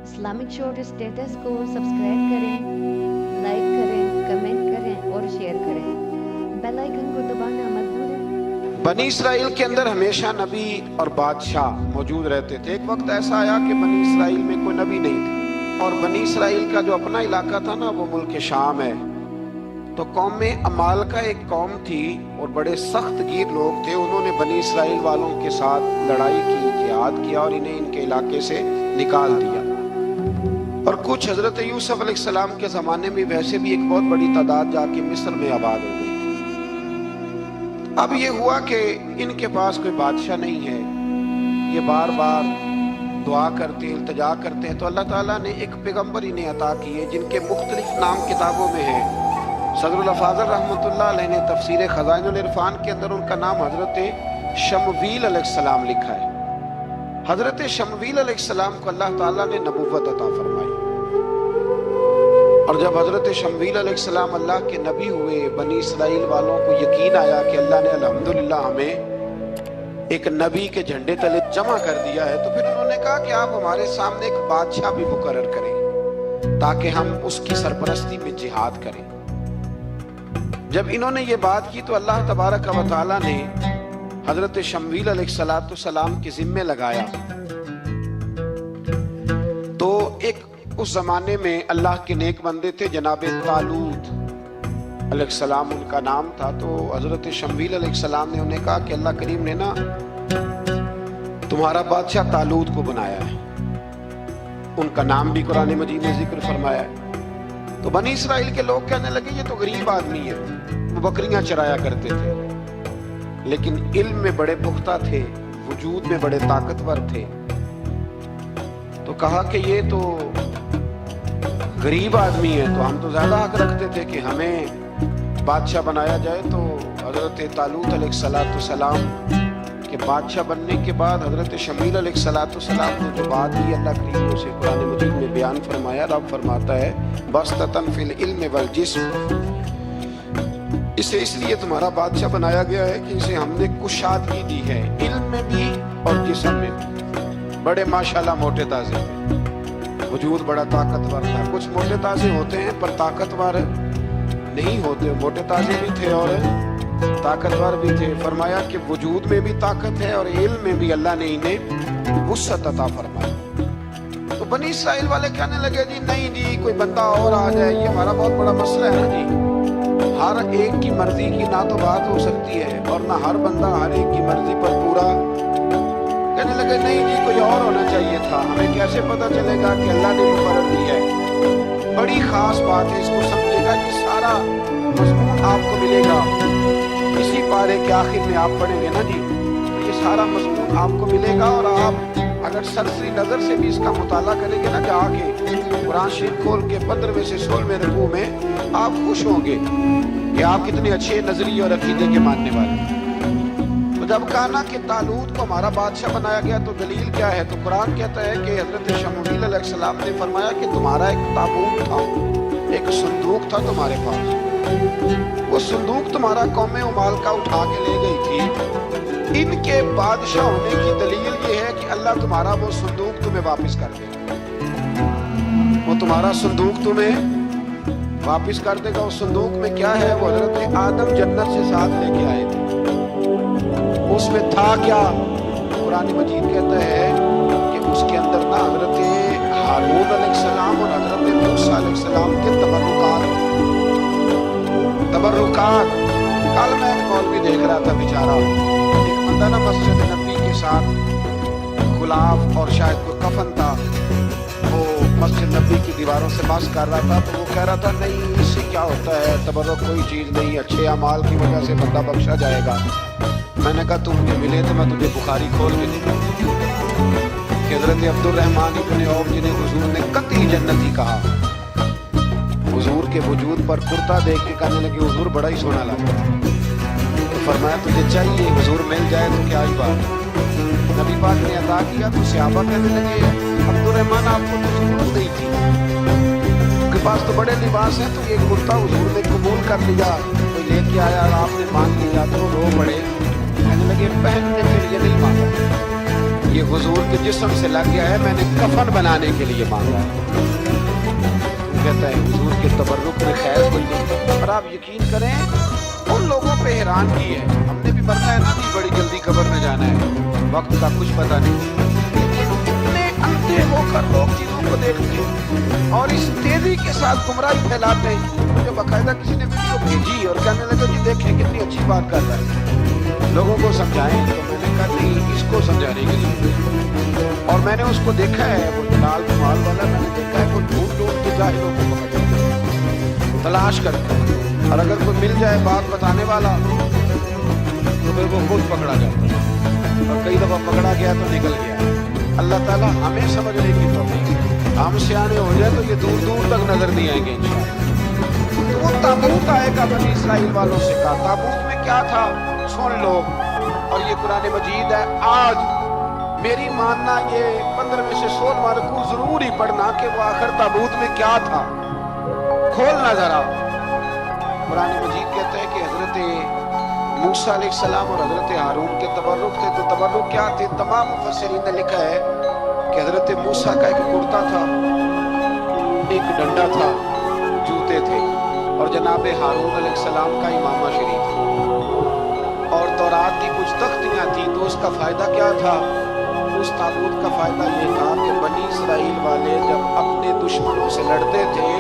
Islamic short status کو subscribe کریں، like کریں، کمنٹ کریں اور شیئر کریں۔ بیل آئیکن کو دبانا مت بھولیں۔ بنی اسرائیل کے اندر ہمیشہ نبی اور بادشاہ موجود رہتے تھے۔ ایک وقت ایسا آیا کہ بنی اسرائیل میں کوئی نبی نہیں تھا، اور بنی اسرائیل کا جو اپنا علاقہ تھا نا وہ ملک شام ہے۔ تو قوم عمال کا ایک قوم تھی اور بڑے سخت گیر لوگ تھے۔ انہوں نے بنی اسرائیل والوں کے ساتھ لڑائی کی، جہاد کیا اور انہیں ان کے علاقے سے نکال دیا۔ اور کچھ حضرت یوسف علیہ السلام کے زمانے میں ویسے بھی ایک بہت بڑی تعداد جا کے مصر میں آباد ہو گئی تھی۔ اب یہ ہوا کہ ان کے پاس کوئی بادشاہ نہیں ہے، یہ بار بار دعا کرتے ہیں، التجا کرتے ہیں، تو اللہ تعالیٰ نے ایک پیغمبر انہیں عطا کیے جن کے مختلف نام کتابوں میں ہیں۔ صدر الافاضل رحمۃ اللہ علیہ نے تفسیر خزائن العرفان کے اندر ان کا نام حضرت شمویل علیہ السلام لکھا ہے۔ حضرت شمویل علیہ السلام کو اللہ تعالیٰ نے نبوت عطا فرمائی، اور جب حضرت شمویل علیہ السلام اللہ کے نبی ہوئے، بنی اسرائیل والوں کو یقین آیا کہ اللہ نے الحمدللہ ہمیں ایک نبی کے جھنڈے تلے جمع کر دیا ہے، تو پھر انہوں نے کہا کہ آپ ہمارے سامنے ایک بادشاہ بھی مقرر کریں تاکہ ہم اس کی سرپرستی میں جہاد کریں۔ جب انہوں نے یہ بات کی تو اللہ تبارک و تعالیٰ نے حضرت شمویل علیہ السلام کے ذمے لگایا۔ تو ایک اس زمانے میں اللہ کے نیک بندے تھے، جناب طالوت علیہ السلام ان کا نام تھا۔ تو حضرت شمویل علیہ السلام نے انہیں کہا کہ اللہ کریم نے نا تمہارا بادشاہ طالوت کو بنایا ہے، ان کا نام بھی قرآن مجید نے ذکر فرمایا ہے۔ تو بنی اسرائیل کے لوگ کہنے لگے یہ تو غریب آدمی ہے، وہ بکریاں چرایا کرتے تھے، لیکن علم میں بڑے پختہ تھے، وجود میں بڑے طاقتور تھے۔ تو کہا کہ یہ تو غریب آدمی ہے، تو ہم تو زیادہ حق رکھتے تھے کہ ہمیں بادشاہ بنایا جائے۔ تو حضرت طالوت علیہ السلام کے بادشاہ بننے کے بعد حضرت شمویل علیہ السلام نے جو بات کی، اللہ کریم نے اسے قرآن مجید میں بیان فرمایا۔ رب فرماتا ہے بسطۃ فی العلم والجسم، اسے اس لیے تمہارا بادشاہ بنایا گیا ہے کہ اسے ہم نے کشادگی دی ہے، علم میں بھی اور جسم میں بھی۔ بڑے ماشاءاللہ موٹے تازے تھے، وجود بڑا طاقتور تھا۔ کچھ موٹے تازے ہوتے ہیں پر طاقتور نہیں ہوتے، موٹے تازے بھی تھے اور طاقتور بھی تھے۔ فرمایا کہ وجود میں بھی طاقت ہے اور علم میں بھی اللہ نے انہیں وسعت عطا فرمائی۔ تو بنی اسرائیل والے کہنے لگے جی نہیں جی کوئی بندہ اور آ جائے، یہ ہمارا بہت بڑا مسئلہ ہے نا جی، ہر ایک کی مرضی کی نہ تو بات ہو سکتی ہے اور نہ ہر بندہ ہر ایک کی مرضی پر پورا۔ کہنے لگے نہیں جی کوئی اور ہونا چاہیے تھا، ہمیں کیسے پتہ چلے گا کہ اللہ نے مقرر کی ہے؟ بڑی خاص بات ہے، اس کو سمجھے گا، یہ سارا مضمون آپ کو ملے گا اسی پارے کے آخر میں آپ پڑھیں گے نا جی، تو یہ سارا مضمون آپ کو ملے گا، اور آپ اگر سرسری نظر سے بھی اس کا مطالعہ کریں گے نا جا کے قرآن شریف کھول کے 15ویں سے 16ویں رکوع میں، آپ خوش ہوں گے کہ آپ کتنے اچھے نظریے اور عقیدے کے ماننے والے ہیں۔ تو جب کہا نا کہ طالوت کو ہمارا بادشاہ بنایا گیا تو دلیل کیا ہے؟ تو قرآن کہتا ہے کہ حضرت شمویل علیہ السلام نے فرمایا کہ تمہارا ایک تابوت تھا، ایک صندوق تھا تمہارے پاس، وہ صندوق تمہارا قوم عمال کا اٹھا کے لے گئی تھی۔ ان کے بادشاہ ہونے کی دلیل یہ ہے کہ اللہ تمہارا وہ صندوق تمہیں واپس کر دے گا، وہ تمہارا صندوق تمہیں واپس کر دے گا۔ اس صندوق میں کیا ہے؟ وہ حضرت آدم جنت سے ساتھ لے کے آئے تھے، اس میں تھا کیا؟ قرآن مجید کہتا ہے کہ اس کے اندر نا حضرت ہارون علیہ السلام اور حضرت موسیٰ علیہ السلام کے تبرکات۔ کل میں ایک مولوی دیکھ رہا تھا بیچارہ، ایک بندہ نا مسجد نبی کے ساتھ غلاف اور شاید کوئی کفن تھا، وہ مسجد نبی کی دیواروں سے مس کر رہا تھا، تو وہ کہہ رہا تھا نہیں اس سے کیا ہوتا ہے، تبرک کوئی چیز نہیں، اچھے اعمال کی وجہ سے بندہ بخشا جائے گا۔ میں نے کہا تم مجھے ملے تو میں تجھے بخاری کھول کے دے دوں کہ حضرت عبد الرحمن ابن عوف جنہیں حضور نے قطعی جنتی کہا، حضور کے وجود پر کرتا دیکھ کے کہنے لگے حضور بڑا ہی سونا لگتا ہے۔ فرمایا تجھے چاہیے حضور مل جائے تو کیا ہی بات ہے۔ نبی پاک نے عطا کیا تو صحابہ کہنے لگے عبد الرحمن آپ کو تو ضرورت نہیں تھی، ان کے پاس تو بڑے لباس ہیں، تو یہ کرتا حضور نے قبول کر لیا، کوئی لے کے آیا اور آپ نے مان لیا، تو رو پڑے، کہنے لگے پہننے کے لیے نہیں مانگا، ये हुजूर के जिस्म से लग गया है, मैंने कफन बनाने के लिए मांगा है। कहता है हुजूर के तबर्रुक में खैर कोई नहीं। पर आप यकीन करें, उन लोगों पे हैरानगी है, हमने भी मरना है ना, बड़ी जल्दी कब्र में जाना है, वक्त का कुछ पता नहीं, लेकिन इतने अंधे होकर लोग चीजों को देखते हैं और इस तेजी के साथ गुमराही फैलाते हैं। मुझे बाकायदा किसी ने वीडियो भेजी और कहने लगा जी देखें कितनी अच्छी बात कर रहा है, लोगों को समझाएं। तो मैंने कहा नहीं, इसको समझाने के लिए। और मैंने उसको देखा है, वो लाल रुमाल वाला, मैंने देखा है वो ढूंढ ढूंढ के जाहिलों को पकड़ता है, तलाश करता है, और अगर कोई मिल जाए बात बताने वाला तो फिर वो खुद पकड़ा जाता है, और कई दफा पकड़ा गया तो निकल गया। अल्लाह ताला हमें समझने की तौफीक, हम सियाने हो जाए तो ये दूर दूर तक नजर नहीं आएंगे इंशाअल्लाह। तो वो ताबूत आएगा बनी इसराइल वालों से कहा, ताबूत में क्या था सुन लो, और ये कुरान मजीद है। आज मेरी मानना ये 15 में से 16वां रुकू जरूर ही पढ़ना कि वो आखिर ताबूत में क्या था, खोलना जरा। कुरान मजीद कहते हैं कि हजरत मूसा अलैहिस्सलाम और हजरत हारून के तबर्रुक थे। तो तबर्रुक क्या थे? तमाम मुफस्सिरीन ने लिखा है कि हजरत मूसा का एक कुर्ता था, एक डंडा था, जूते थे, और जनाब हारून अलैहिस्सलाम का इमामा शरीफ, और तौरात की कुछ तख्तियां थी। तो उसका फायदा क्या था? उस ताबूत का फायदा ये था कि बनी इसराइल वाले जब अपने दुश्मनों से लड़ते थे,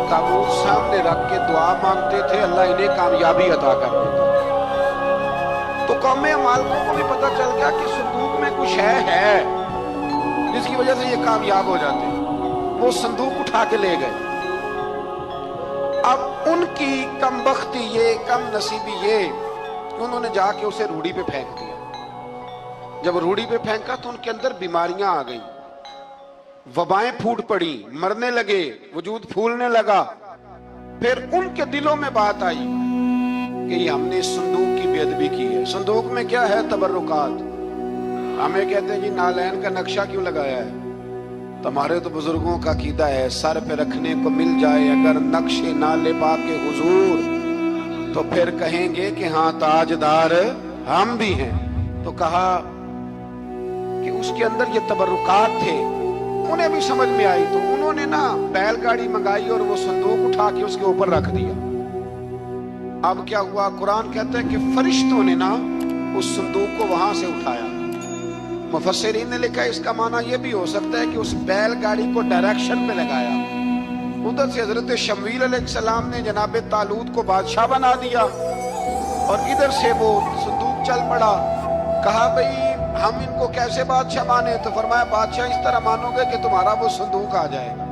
ताबूत सामने रख के दुआ मांगते थे, अल्लाह इन्हें कामयाबी अता कर देता। तो कौम मालकों को भी पता चल गया कि संदूक में कुछ है जिसकी वजह से ये कामयाब हो जाते। वो संदूक उठा के ले गए। अब उनकी कमबख्ती ये, कम नसीबी ये, उन्होंने जाके उसे रूढ़ी पे फेंक दिया। जब रूढ़ी पे फेंका तो उनके अंदर बीमारियां आ गई, वबाएं फूट पड़ी, मरने लगे, वजूद फूलने लगा। फिर उनके दिलों में बात आई कि ये हमने संदूक की बेअदबी की है। संदूक में क्या है? तबर्रुकात। हमें कहते हैं जी नालैन का नक्शा क्यों लगाया है? तुम्हारे तो बुजुर्गों का कीदा है, सर पे रखने को मिल जाए अगर नक्शे नाले पाके हुजूर, तो फिर कहेंगे कि हाँ ताजदार हम भी हैं। तो कहा कि उसके अंदर ये तबर्रुकात थे, उन्हें भी समझ में आई। तो उन्होंने ना बैलगाड़ी मंगाई और वो संदूक उठा के उसके ऊपर रख दिया। अब क्या हुआ? कुरान कहता है कि फरिश्तों ने ना उस संदूक को वहां से उठाया। मुफस्सिरीन ने लिखा है इसका माना यह भी हो सकता है कि उस बैलगाड़ी को डायरेक्शन में लगाया। उधर से हजरत शमूएल अलैहिस्सलाम ने जनाब तालूत को बादशाह बना दिया, और इधर से वो संदूक चल पड़ा। कहा भाई हम इनको कैसे बादशाह माने? तो फरमाया बादशाह इस तरह मानोगे कि तुम्हारा वो संदूक आ जाएगा।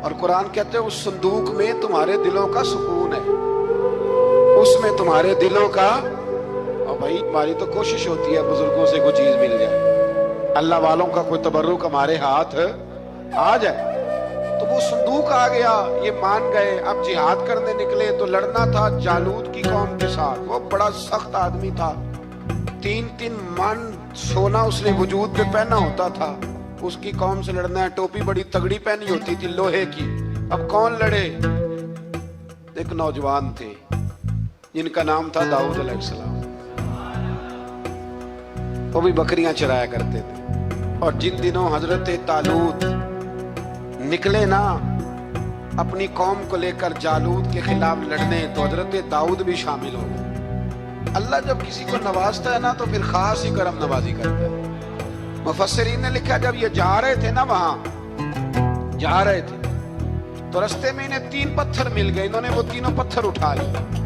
और कुरान कहते हैं उस संदूक में तुम्हारे दिलों का सुकून है, उसमें तुम्हारे दिलों का। और भाई हमारी तो कोशिश होती है बुजुर्गों से कोई चीज मिल जाए, अल्लाह वालों का कोई तबर्रुक हमारे हाथ आ जाए। तो वो संदूक आ गया, ये मान गए। अब जिहाद करने निकले तो लड़ना था जालूत की कौम के साथ। वो बड़ा सख्त आदमी था, 3-3 मन सोना उसने वजूद पे पहना होता था। उसकी कौम से लड़ना है, टोपी बड़ी तगड़ी पहनी होती थी लोहे की। अब कौन लड़े? एक नौजवान थे जिनका नाम था दाऊद अलैहिस्सलाम। वो भी बकरियां चराया करते थे। और जिन दिनों हजरत तालूत निकले ना अपनी कौम को लेकर जालूत के खिलाफ लड़ने, तो हजरत दाऊद भी शामिल हो गए। अल्लाह जब किसी को नवाजता है ना तो फिर खास ही करम नवाजी करता है। मुफस्सिरीन ने लिखा जब ये जा रहे थे ना, वहां जा रहे थे तो रास्ते में इन्हें 3 पत्थर मिल गए। इन्होंने वो तीनों पत्थर उठा लिए।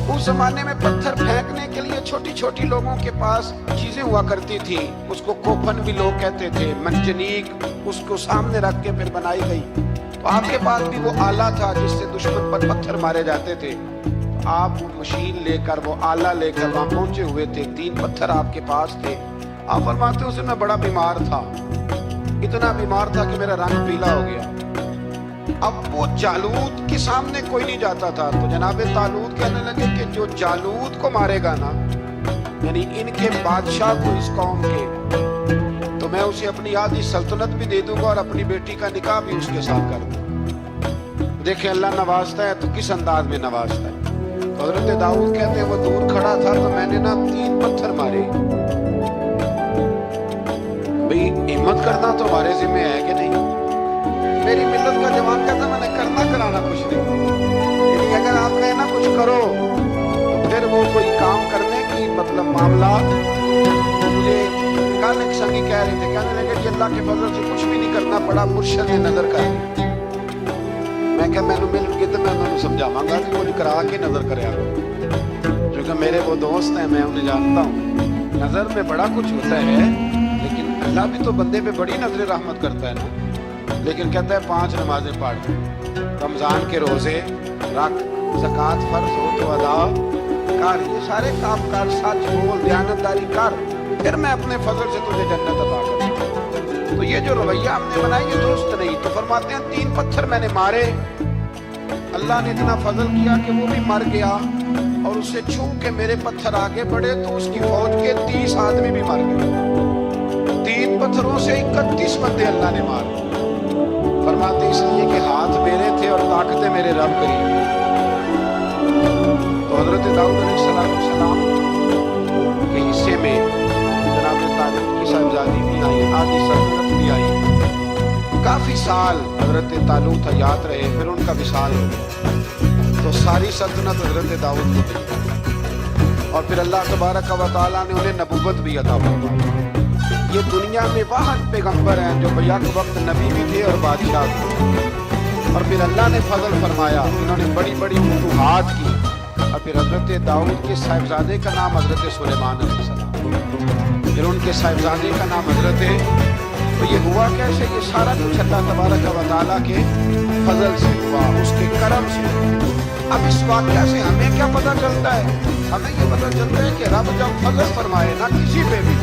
उस जमाने में पत्थर फेंकने के लिए छोटी छोटी लोगों के पास चीजें हुआ करती थी, उसको कोफन भी लोग कहते थे, मंजनीक, उसको सामने रख के फिर बनाई गई। तो आपके पास भी वो आला था जिससे दुश्मन पर पत्थर मारे जाते थे। तो आप वो मशीन लेकर, वो आला लेकर वहां पहुंचे हुए थे। 3 पत्थर आपके पास थे। आप फरमाते उस दिन मैं बड़ा बीमार था, इतना बीमार था कि मेरा रंग पीला हो गया। अब वो जालूत के सामने कोई नहीं जाता था। तो जनाब तालूत कहने लगे कि जो जालूत को मारेगा ना, यानी इनके बादशाह को, इस कौम के, तो मैं उसे अपनी आधी सल्तनत भी दे दूंगा और अपनी बेटी का निकाह भी उसके साथ कर दूंगा। देखे अल्लाह नवाजता है तो किस अंदाज में नवाजता है। तो हजरत दाऊद कहते हैं वो दूर खड़ा था तो मैंने ना 3 पत्थर मारे। भाई हिम्मत करना तो हमारे जिम्मे है कि नहीं। मेरी मिल्लत का जवान कहता मैंने करना कराना कुछ नहीं, लेकिन अगर आप कहें ना कुछ करो तो फिर वो कोई काम करने की मतलब मामला। मुझे कल एक संगी कह रहे थे, कहने लगे कि अल्लाह के फजल से कुछ भी नहीं करना पड़ा, मुर्शद ने नजर कर दी। मैं क्या मैंने मिल के तो मैं उन्हें समझावांगा कि कुछ करा के नजर करे, क्योंकि मेरे वो दोस्त हैं, मैं उन्हें जानता हूँ। नजर में बड़ा कुछ होता है, लेकिन अल्लाह भी तो बंदे पे बड़ी नजर रहमत करता है ना। लेकिन कहता है 5 नमाजें पढ़, रमजान के रोजे रख, ज़कात फर्ज हो तो अदा कर, ये सारे काम कर, सच बोल, दयानतदारी कर, फिर मैं अपने फजल से तुझे जन्नत अता करूंगा। तो ये जो रवैया हमने बनाया ये दुरुस्त नहीं। तो फरमाते हैं 3 पत्थर मैंने मारे, अल्लाह ने इतना फजल किया कि वो भी मर गया, और उससे छू के मेरे पत्थर आगे बढ़े तो उसकी फौज के 30 आदमी भी मर गए। 3 पत्थरों से 31 बंदे अल्लाह ने मारे। फरमाते इसलिए कि हाथ मेरे थे और ताकतें मेरे रब करीब। तो हजरत दाऊद अलैहिस्सलाम के हिस्से में जनाब तालूत की साहिबजादी भी आई, आधी सल्तनत भी आई। काफी साल हजरत तालूत हयात रहे, फिर उनका विसाल हो गया। तो सारी सल्तनत हजरत दाऊद को दी, और फिर अल्लाह तबारक व तआला ने उन्हें नबूवत भी अता फरमाई। ये दुनिया में वाहद पैगंबर हैं जो बैक वक्त नबी भी थे और बादशाह थे। और फिर अल्लाह ने फजल फरमाया, इन्होंने बड़ी बड़ी फतूहात की। और फिर हजरत दाऊद के साहिबजादे का नाम हजरत सुलेमान अलैहिस्सलाम, फिर उनके साहिबजादे का नाम हजरत। तो ये हुआ कैसे? ये सारा कुछ अल्लाह तबारक व तआला के फजल से हुआ, उसके करम से। अब इस वाक़या से हमें क्या पता चलता है? हमें ये पता चलता है कि रब जब फजल फरमाए ना किसी पे भी,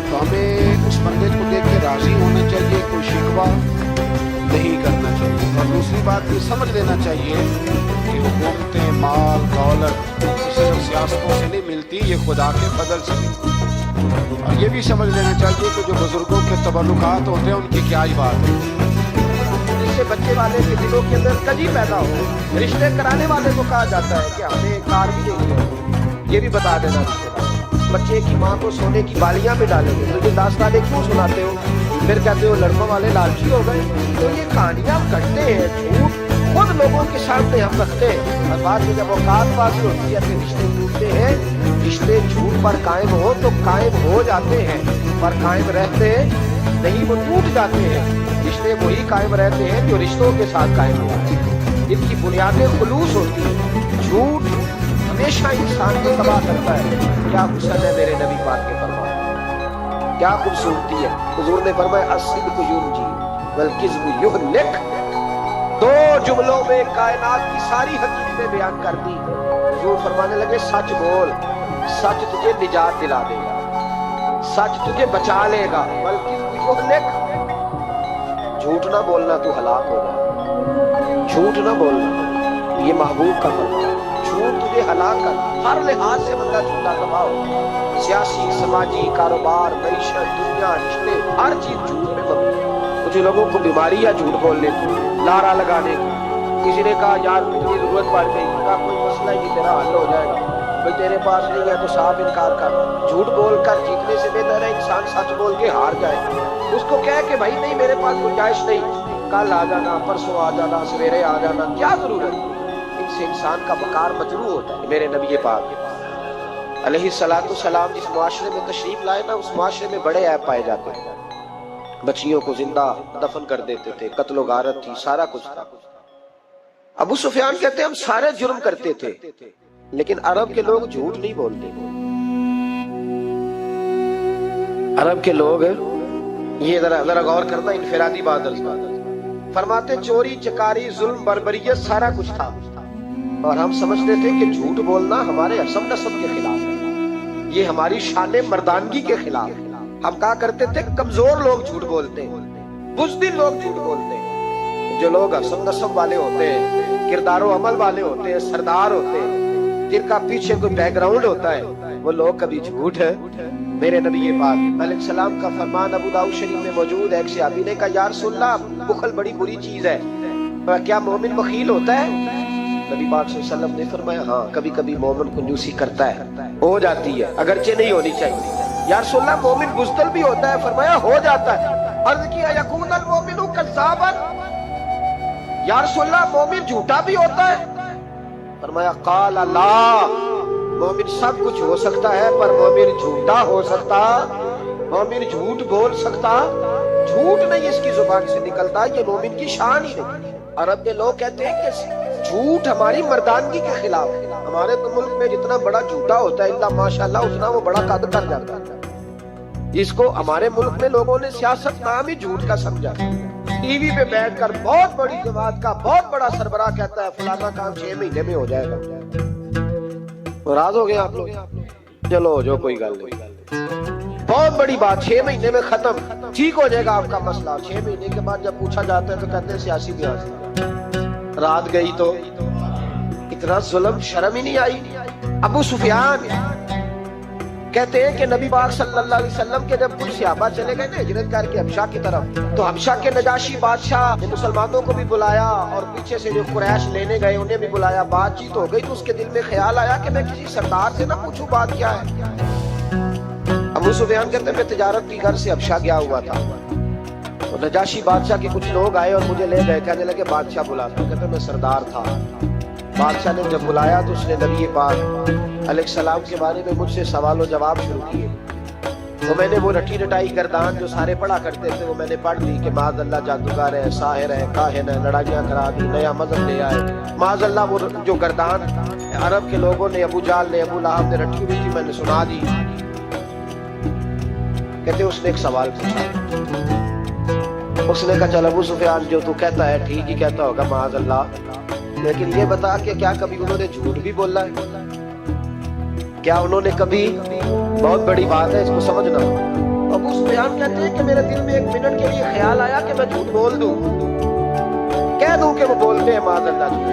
तो हमें उस बंदे को देख के राजी होना चाहिए, कोई शिकवा नहीं करना चाहिए। और दूसरी बात ये समझ लेना चाहिए कि हुकूमतें, माल, दौलत सिर्फ सियासतों से नहीं मिलती, ये खुदा के फजल से मिलती। और ये भी समझ लेना चाहिए कि जो बुजुर्गों के तबरुकात होते हैं उनकी क्या ही बात है। जिससे बच्चे वाले के दिलों के अंदर कजी पैदा हो, रिश्ते कराने वाले को कहा जाता है कि हमें कार भी देंगे, ये भी बता देना रिश्तेदार। बच्चे की माँ को सोने की बालियां में डालेंगे, तो ये दास्तानें क्यों सुनाते हो? फिर कहते हो लड़कों वाले लालची हो गए। तो ये कहानियां करते हैं, झूठ खुद लोगों के सामने हम रखते हैं, और बाद में जब औकात बाजी होती है फिर रिश्ते टूटते हैं। रिश्ते झूठ पर कायम हो तो कायम हो जाते हैं, पर कायम रहते नहीं, वो टूट जाते हैं। रिश्ते वही कायम रहते हैं जो रिश्तों के साथ कायम हुआ है, इनकी बुनियादें खुलूस होती है। झूठ हमेशा इंसान को तबाह करता है। क्या हुस्न है मेरे नबी पाक के फरमान, क्या खूबसूरती है। हुजूर ने फरमाया अस्सिद्क़ु युनजी वल किज़्बु युहलिक। 2 जुमलों में कायनात की सारी हकीकतें बयान कर दी। हुजूर फरमाने लगे सच बोल, सच तुझे निजात दिला देगा, सच तुझे बचा लेगा। बल्कि झूठ ना बोलना, तू हलाक हो जाए। झूठ ना बोलना, ये महबूब का फरमान है। झूठ तुझे हलाक कर, हर लिहाज से बंदा झूठा तबाह हो। सियासी, समाजी, कारोबार, मईशत, दुनिया, रिश्ते, हर चीज झूठ में मबनी है। कुछ लोगों को बीमारी है झूठ बोलने की, लारा लगाने की। किसी ने कहा यार मुझे जरूरत पड़ गई, कहा कोई मसला ही नहीं, तेरा हल हो जाएगा। भाई तेरे पास नहीं है तो साफ इनकार कर। झूठ बोलकर जीतने से बेहतर है इंसान सच बोल के हार जाए। उसको कह के भाई नहीं मेरे पास गुंजाइश नहीं, कल आ जाना, परसों आ जाना, सवेरे आ जाना, क्या जरूरत है। इनसे इंसान का वकार मजरूह होता है। मेरे नबी पाक अलैहिस्सलातु सलाम जिस मुआशरे में तशरीफ लाए ना, उस मुआशरे में बड़े ऐब पाए जाते हैं। बच्चियों को जिंदा दफन कर देते थे, कत्लो गारत थी, सारा कुछ था। अबू सुफियान कहते हैं हम सारे जुर्म करते थे, लेकिन अरब के लोग झूठ नहीं बोलते। अरब के लोग ये जरा गौर करना, इनफिरादी बादल फरमाते चोरी चकारी जुल्म बर्बरियत सारा कुछ था, और हम समझते थे कि झूठ बोलना हमारे असम नसब के खिलाफ है, ये हमारी शान मर्दानगी के खिलाफ है। हम कहा करते थे कमजोर लोग झूठ बोलते हैं, बुज़दिल लोग झूठ बोलते हैं। जो लोग असम नसब वाले होते हैं, किरदारो अमल वाले होते हैं, सरदार होते हैं, जिनका पीछे कोई बैकग्राउंड होता है, वो लोग कभी झूठ है। मेरे नबी पाक अलैहिस्सलाम का फरमान अबू दाऊद शरीफ में मौजूद है। एक सहाबी ने कहा या रसूलल्लाह बुखल बड़ी बुरी चीज है, क्या मोमिन बखील होता है? नबी पाक सल्लल्लाहु अलैहि वसल्लम ने फरमाया हाँ, कभी कभी मोमिन कंजूसी करता है, हो जाती है, अगरचे नहीं होनी चाहिए। یا رسول اللہ مومن بزدل بھی ہوتا ہے؟ فرمایا ہو جاتا ہے۔ عرض کیا یکون المومن کذابا، یا رسول اللہ مومن جھوٹا بھی ہوتا ہے؟ فرمایا قال لا، مومن سب کچھ ہو سکتا ہے پر مومن جھوٹا ہو سکتا، مومن جھوٹ بول سکتا، جھوٹ نہیں اس کی زبان سے نکلتا، یہ مومن کی شان ہی نہیں۔ عرب کے لوگ کہتے ہیں کہ جھوٹ ہماری مردانگی کے خلاف ہے۔ ہمارے ملک میں جتنا بڑا جھوٹا ہوتا ہے اللہ ماشاءاللہ اتنا وہ بڑا قد کر جاتا ہے۔ اس کو ہمارے ملک میں لوگوں نے سیاست نام ہی جھوٹ کا سمجھا۔ ٹی وی پہ بیٹھ کر بہت بڑی جماعت کا بہت بڑا سربراہ کہتا ہے فلانا کام 6 مہینے میں ہو جائے گا۔ ناراض ہو گئے آپ لوگ؟ چلو جو کوئی گل نہیں، بہت بڑی بات، 6 مہینے میں ختم، ٹھیک ہو جائے گا آپ کا مسئلہ۔ 6 مہینے کے بعد جب پوچھا جاتا ہے تو کہتے ہیں سیاسی لحاظ، رات گئی تو اتنا ظلم، شرم ہی نہیں آئی۔ ابو سفیان کہتے ہیں کہ نبی پاک صلی اللہ علیہ وسلم کے جب کچھ صحابہ چلے گئے نا ہجرت کر کے حبشہ کی طرف، تو حبشہ کے نجاشی بادشاہ نے مسلمانوں کو بھی بلایا اور پیچھے سے جو قریش لینے گئے انہیں بھی بلایا۔ بات چیت ہو گئی تو اس کے دل میں خیال آیا کہ میں کسی سردار سے نہ پوچھوں بات کیا ہے۔ ابو سفیان کہتے ہیں میں تجارت کی غرض سے حبشہ گیا ہوا تھا، تو نجاشی بادشاہ کے کچھ لوگ آئے اور مجھے لے گئے، کہنے لگے بادشاہ بلاتا، کہتے ہیں میں سردار تھا۔ بادشاہ نے جب بلایا تو اس نے نبی پاک علیہ السلام کے بارے میں مجھ سے سوال و جواب شروع کیے، تو میں نے وہ رٹی رٹائی گردان جو سارے پڑھا کرتے تھے وہ میں نے پڑھ لی کہ معاذ اللہ جادوگر ہے، ساحر ہے، کاہن ہے، لڑائیاں کرا دی، نیا مذہب لے آئے، معاذ اللہ۔ وہ جو گردان عرب کے لوگوں نے، ابو جال نے، ابو لہب نے رٹی ہوئی تھی میں نے سنا دی۔ کہتے اس نے ایک سوال پوچھا، اس نے کہا چل ابو سفیان جو تو کہتا ہے ٹھیک ہی کہتا ہوگا معاذ اللہ، لیکن یہ بتا کہ کیا کبھی انہوں نے جھوٹ بھی بولا ہے؟ کیا انہوں نے کبھی، بہت بڑی بات ہے اس کو سمجھنا۔ ابو سفیان کہتے ہیں کہ میرے دل میں 1 منٹ کے لیے خیال آیا کہ میں جھوٹ بول دوں، کہہ دوں کہ وہ بولتے ہیں معاذ اللہ جھوٹ،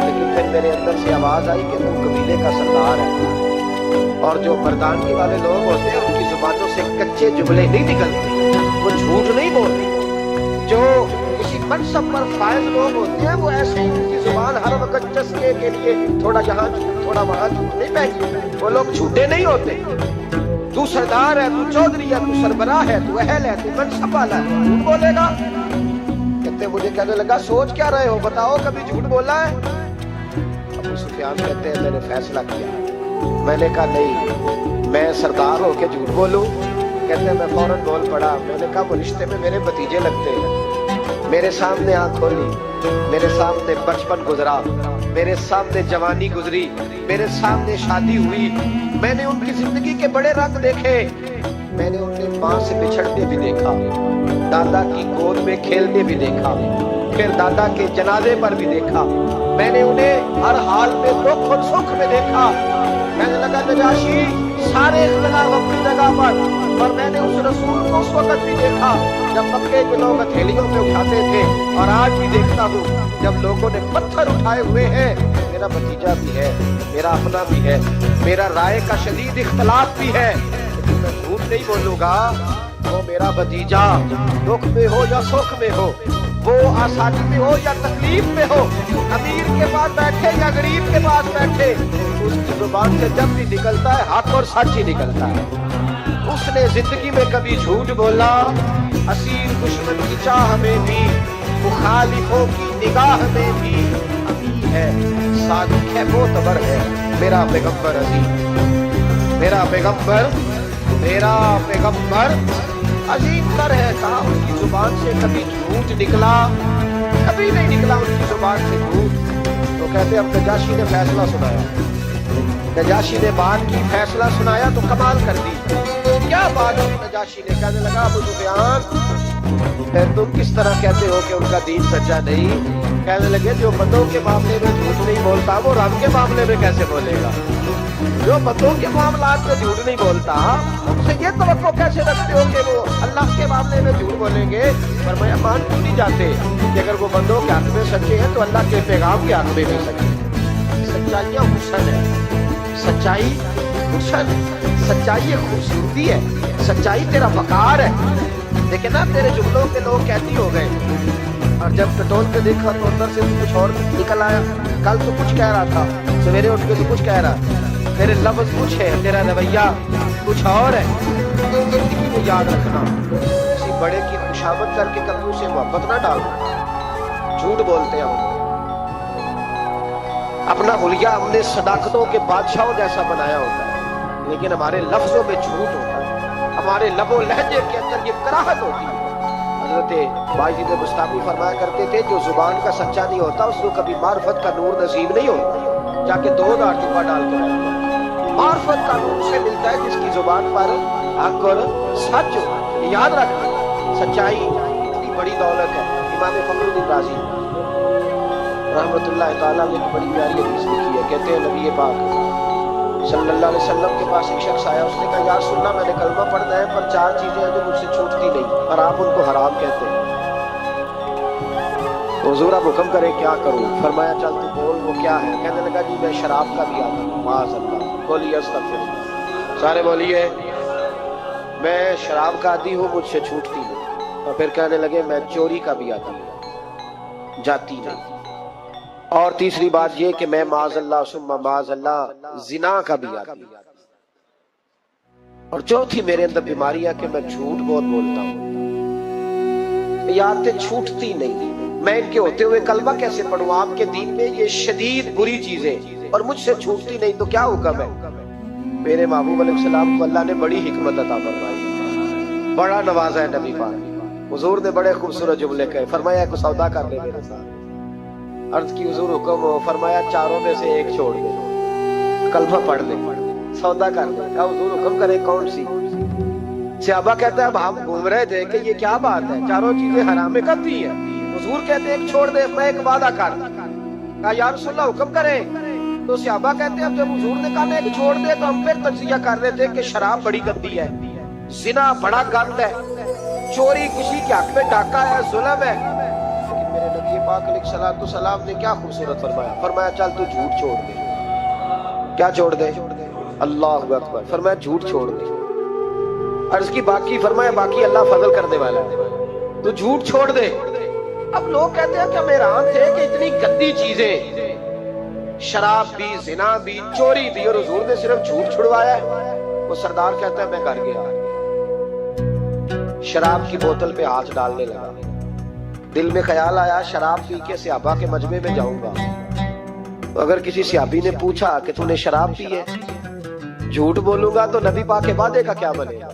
لیکن پھر میرے اندر سے آواز آئی کہ تو قبیلے کا سردار ہے، اور جو مردانگی والے لوگ ہوتے ہیں ان کی زبانوں سے کچے جملے نہیں نکلتے، وہ جھوٹ نہیں بولتے۔ جو کسی منصب پر فائز لوگ ہوتے ہیں وہ ایسے ہی ان کی زبان ہر وقت چسکے کے لیے تھوڑا یہاں جھوٹ تھوڑا وہاں جھوٹ نہیں پھینکتے، وہ لوگ جھوٹے نہیں ہوتے۔ تو سردار ہے، تو چودھری ہے، تو سربراہ ہے، تو اہل ہے، تو منصب والا ہے، جھوٹ بولے گا؟ کہتے مجھے کہنے لگا سوچ کیا رہے ہو، بتاؤ کبھی جھوٹ بولا ہے؟ ابو سفیان کہتے ہیں میں نے فیصلہ کیا، میں نے کہا نہیں میں سردار ہو کے جھوٹ بولوں؟ کہتے ہیں میں فوراً بول پڑا، میں نے کہا وہ رشتے میں میرے بھتیجے لگتے ہیں، میرے سامنے آنکھ کھولی، میرے سامنے بچپن گزرا، میرے سامنے جوانی گزری، میرے سامنے شادی ہوئی، میں نے ان کی زندگی کے بڑے رنگ دیکھے، میں نے انہیں ماں سے بچھڑتے بھی دیکھا، دادا کی گود میں کھیلتے بھی دیکھا، پھر دادا کے جنازے پر بھی دیکھا، میں نے انہیں ہر حال میں دکھ اور سکھ میں دیکھا۔ میں نے لگا نجاشی سارے اختلاف اپنی جگہ پر میں نے اس رسول کو اس وقت بھی دیکھا جب مکے کے لوگ ہتھیلیوں پہ اٹھاتے تھے، اور آج بھی دیکھتا ہوں جب لوگوں نے پتھر اٹھائے ہوئے ہیں۔ میرا بھتیجا بھی ہے، میرا اپنا بھی ہے، میرا رائے کا شدید اختلاف بھی ہے، لیکن میں جھوٹ نہیں بولوں گا۔ وہ میرا بھتیجا دکھ میں ہو یا سکھ میں ہو، وہ آسانی میں ہو یا تکلیف میں ہو، امیر کے پاس بیٹھے یا غریب کے پاس بیٹھے، اس کی زبان سے جب بھی نکلتا ہے حق اور سچ ہی نکلتا ہے۔ اس نے زندگی میں کبھی جھوٹ بولا؟ اسیر دشمن کی چاہ میں بھی، مخالفوں کی نگاہ میں بھی امین ہے، صادق ہے، معتبر ہے میرا پیغمبر عظیم، میرا پیغمبر عظیم تر ہے۔ کہا اس کی زبان سے کبھی جھوٹ نکلا؟ کبھی نہیں نکلا ان کی زبان سے جھوٹ۔ تو کہتے اب نجاشی نے فیصلہ سنایا، نجاشی نے بات کی، فیصلہ سنایا تو کمال کر دی۔ کیا بات ہے؟ نجاشی نے کہنے لگا ابو سفیان تم کس طرح کہتے ہو کہ ان کا دین سچا نہیں؟ کہنے لگے جو بندوں کے معاملے میں جھوٹ نہیں بولتا وہ رب کے معاملے میں کیسے بولے گا؟ جو بندوں کے معاملات میں جھوٹ نہیں بولتا ان سے یہ توقع کیسے رکھتے ہو کہ وہ اللہ کے معاملے میں جھوٹ بولیں گے؟ فرمایا مان کیوں نہیں جاتے کہ اگر وہ بندوں کے حق میں سچے ہیں تو اللہ کے پیغام کے حق میں بھی سچے ہیں۔ سچائیاں حسن ہے، سچائی حسن ہے، سچائی ایک خوبصورتی ہے، سچائی تیرا وقار ہے۔ لیکن اب تیرے جملوں کے لوگ کہتی ہو گئے، اور جب ٹٹول کے دیکھا تو اندر سے کچھ اور نکل آیا۔ کل تو کچھ کہہ رہا تھا، سویرے اٹھ کے تو کچھ کہہ رہا، تیرے لفظ کچھ ہے، تیرا رویہ कुछ और है। तो जिंदगी में याद रखना, किसी बड़े की खुशामद करके कभी उसे मोहब्बत ना डालना। झूठ बोलते हैं हम, अपना हुलिया हमने सदाकतों के बादशाहों जैसा बनाया होता है, लेकिन हमारे लफ्जों में झूठ होता है, हमारे लबो लहजे के अंदर ये कराहत होती है। हजरत बायजीद बुस्तामी फरमाया करते थे, जो जुबान का सच्चा नहीं होता उसको कभी मार्फत का नूर नसीब नहीं होता। जाके 2000 जुब्बा डाल के बैठो। मार्फत का नूर से मिलता है जिसकी जुबान पर हक और सच हो। याद रखना, सच्चाई इतनी बड़ी दौलत है। इमाम फखरुद्दीन राजी रहमतुल्लाह ताला ने बड़ी प्यारी हदीस लिखी है। कहते हैं नबी पाक सल्लल्लाहु अलैहि वसल्लम के पास एक शख्स आया, उसने कहा यार सुनना, मैंने कलमा पढ़ना है पर 4 चीजें हैं जो मुझसे छूटती नहीं और आप उनको हराम कहते हैं। हुजूर आप हुक्म करें क्या करूं? फरमाया चल तू बोल, वो क्या है? कहने लगा जी मैं शराब का भी आदी हूं। माज़अल्लाह, बोलिए अस्तगफिरुल्लाह। सारे बोलिए मैं शराब का आदी हूं, मुझसे छूटती नहीं। और फिर कहने लगे मैं चोरी का भी आदी हूं, जाती नहीं। और तीसरी बात ये कि मैं माज़अल्लाह सुम्मा माज़अल्लाह जिना का भी आदी हूं। और चौथी मेरे अंदर बीमारी है कि मैं झूठ बहुत बोलता हूं। यादें छूटती नहीं। मैं इनके होते हुए कलमा कैसे पढ़ूं? आपके दीन में ये शदीद बुरी चीजें और मुझसे छूटती नहीं, तो क्या हुक्म है? मेरे महबूब अलैहिस्सलाम को अल्लाह ने बड़ी हिकमत अता फरमाई, बड़ा नवाजा है नबी पाक। हुजूर ने बड़े खूबसूरत जुमले कहे। फरमाया को सौदा कर ले मेरे साथ। अर्ज की हुजूर हुक्म हो। फरमाया चारों में से एक छोड़ दे, कलमा पढ़ ले, सौदा कर ले। क्या हुजूर हुक्म करे? कौन सी? सहाबा कहता है अब हम घूम रहे थे कि ये क्या बात है, चारों चीजें हराम में कब दी है? हुजूर कहते एक छोड़ दे, मैं एक वादा कर। कहा या रसूलल्लाह हुक्म करे। तो सहाबा कहते हैं जब हुजूर ने कहा एक छोड़ दे तो हम फिर तज्जिया कर रहे थे कि शराब बड़ी गंदी है, जिना बड़ा गंद है, चोरी किसी के हक में डाका है, जुल्म है। लेकिन मेरे नबी पाक अलैहिस्सलाम ने क्या खूबसूरत फरमाया। फरमाया चल तू झूठ छोड़ दे। क्या छोड़ दे? अल्लाहु अकबर। फरमाया झूठ छोड़ दे। अर्ज की बाकी? फरमाया बाकी अल्लाह फजल करने वाला है, तो झूठ छोड़ दे। अब लोग कहते हैं कि हम हैरान थे कि इतनी गंदी चीजें, शराब भी, जिना भी, चोरी भी, और हुजूर ने सिर्फ झूठ छुड़वाया है। वो सरदार कहता है मैं घर गया, शराब की बोतल पे हाथ डालने लगा। दिल में ख्याल आया शराब पी के सहाबा के मजमे में जाऊंगा, तो अगर किसी सहाबी ने पूछा कि तूने शराब पी है, झूठ बोलूंगा तो नबी पाक के वादे का क्या बनेगा,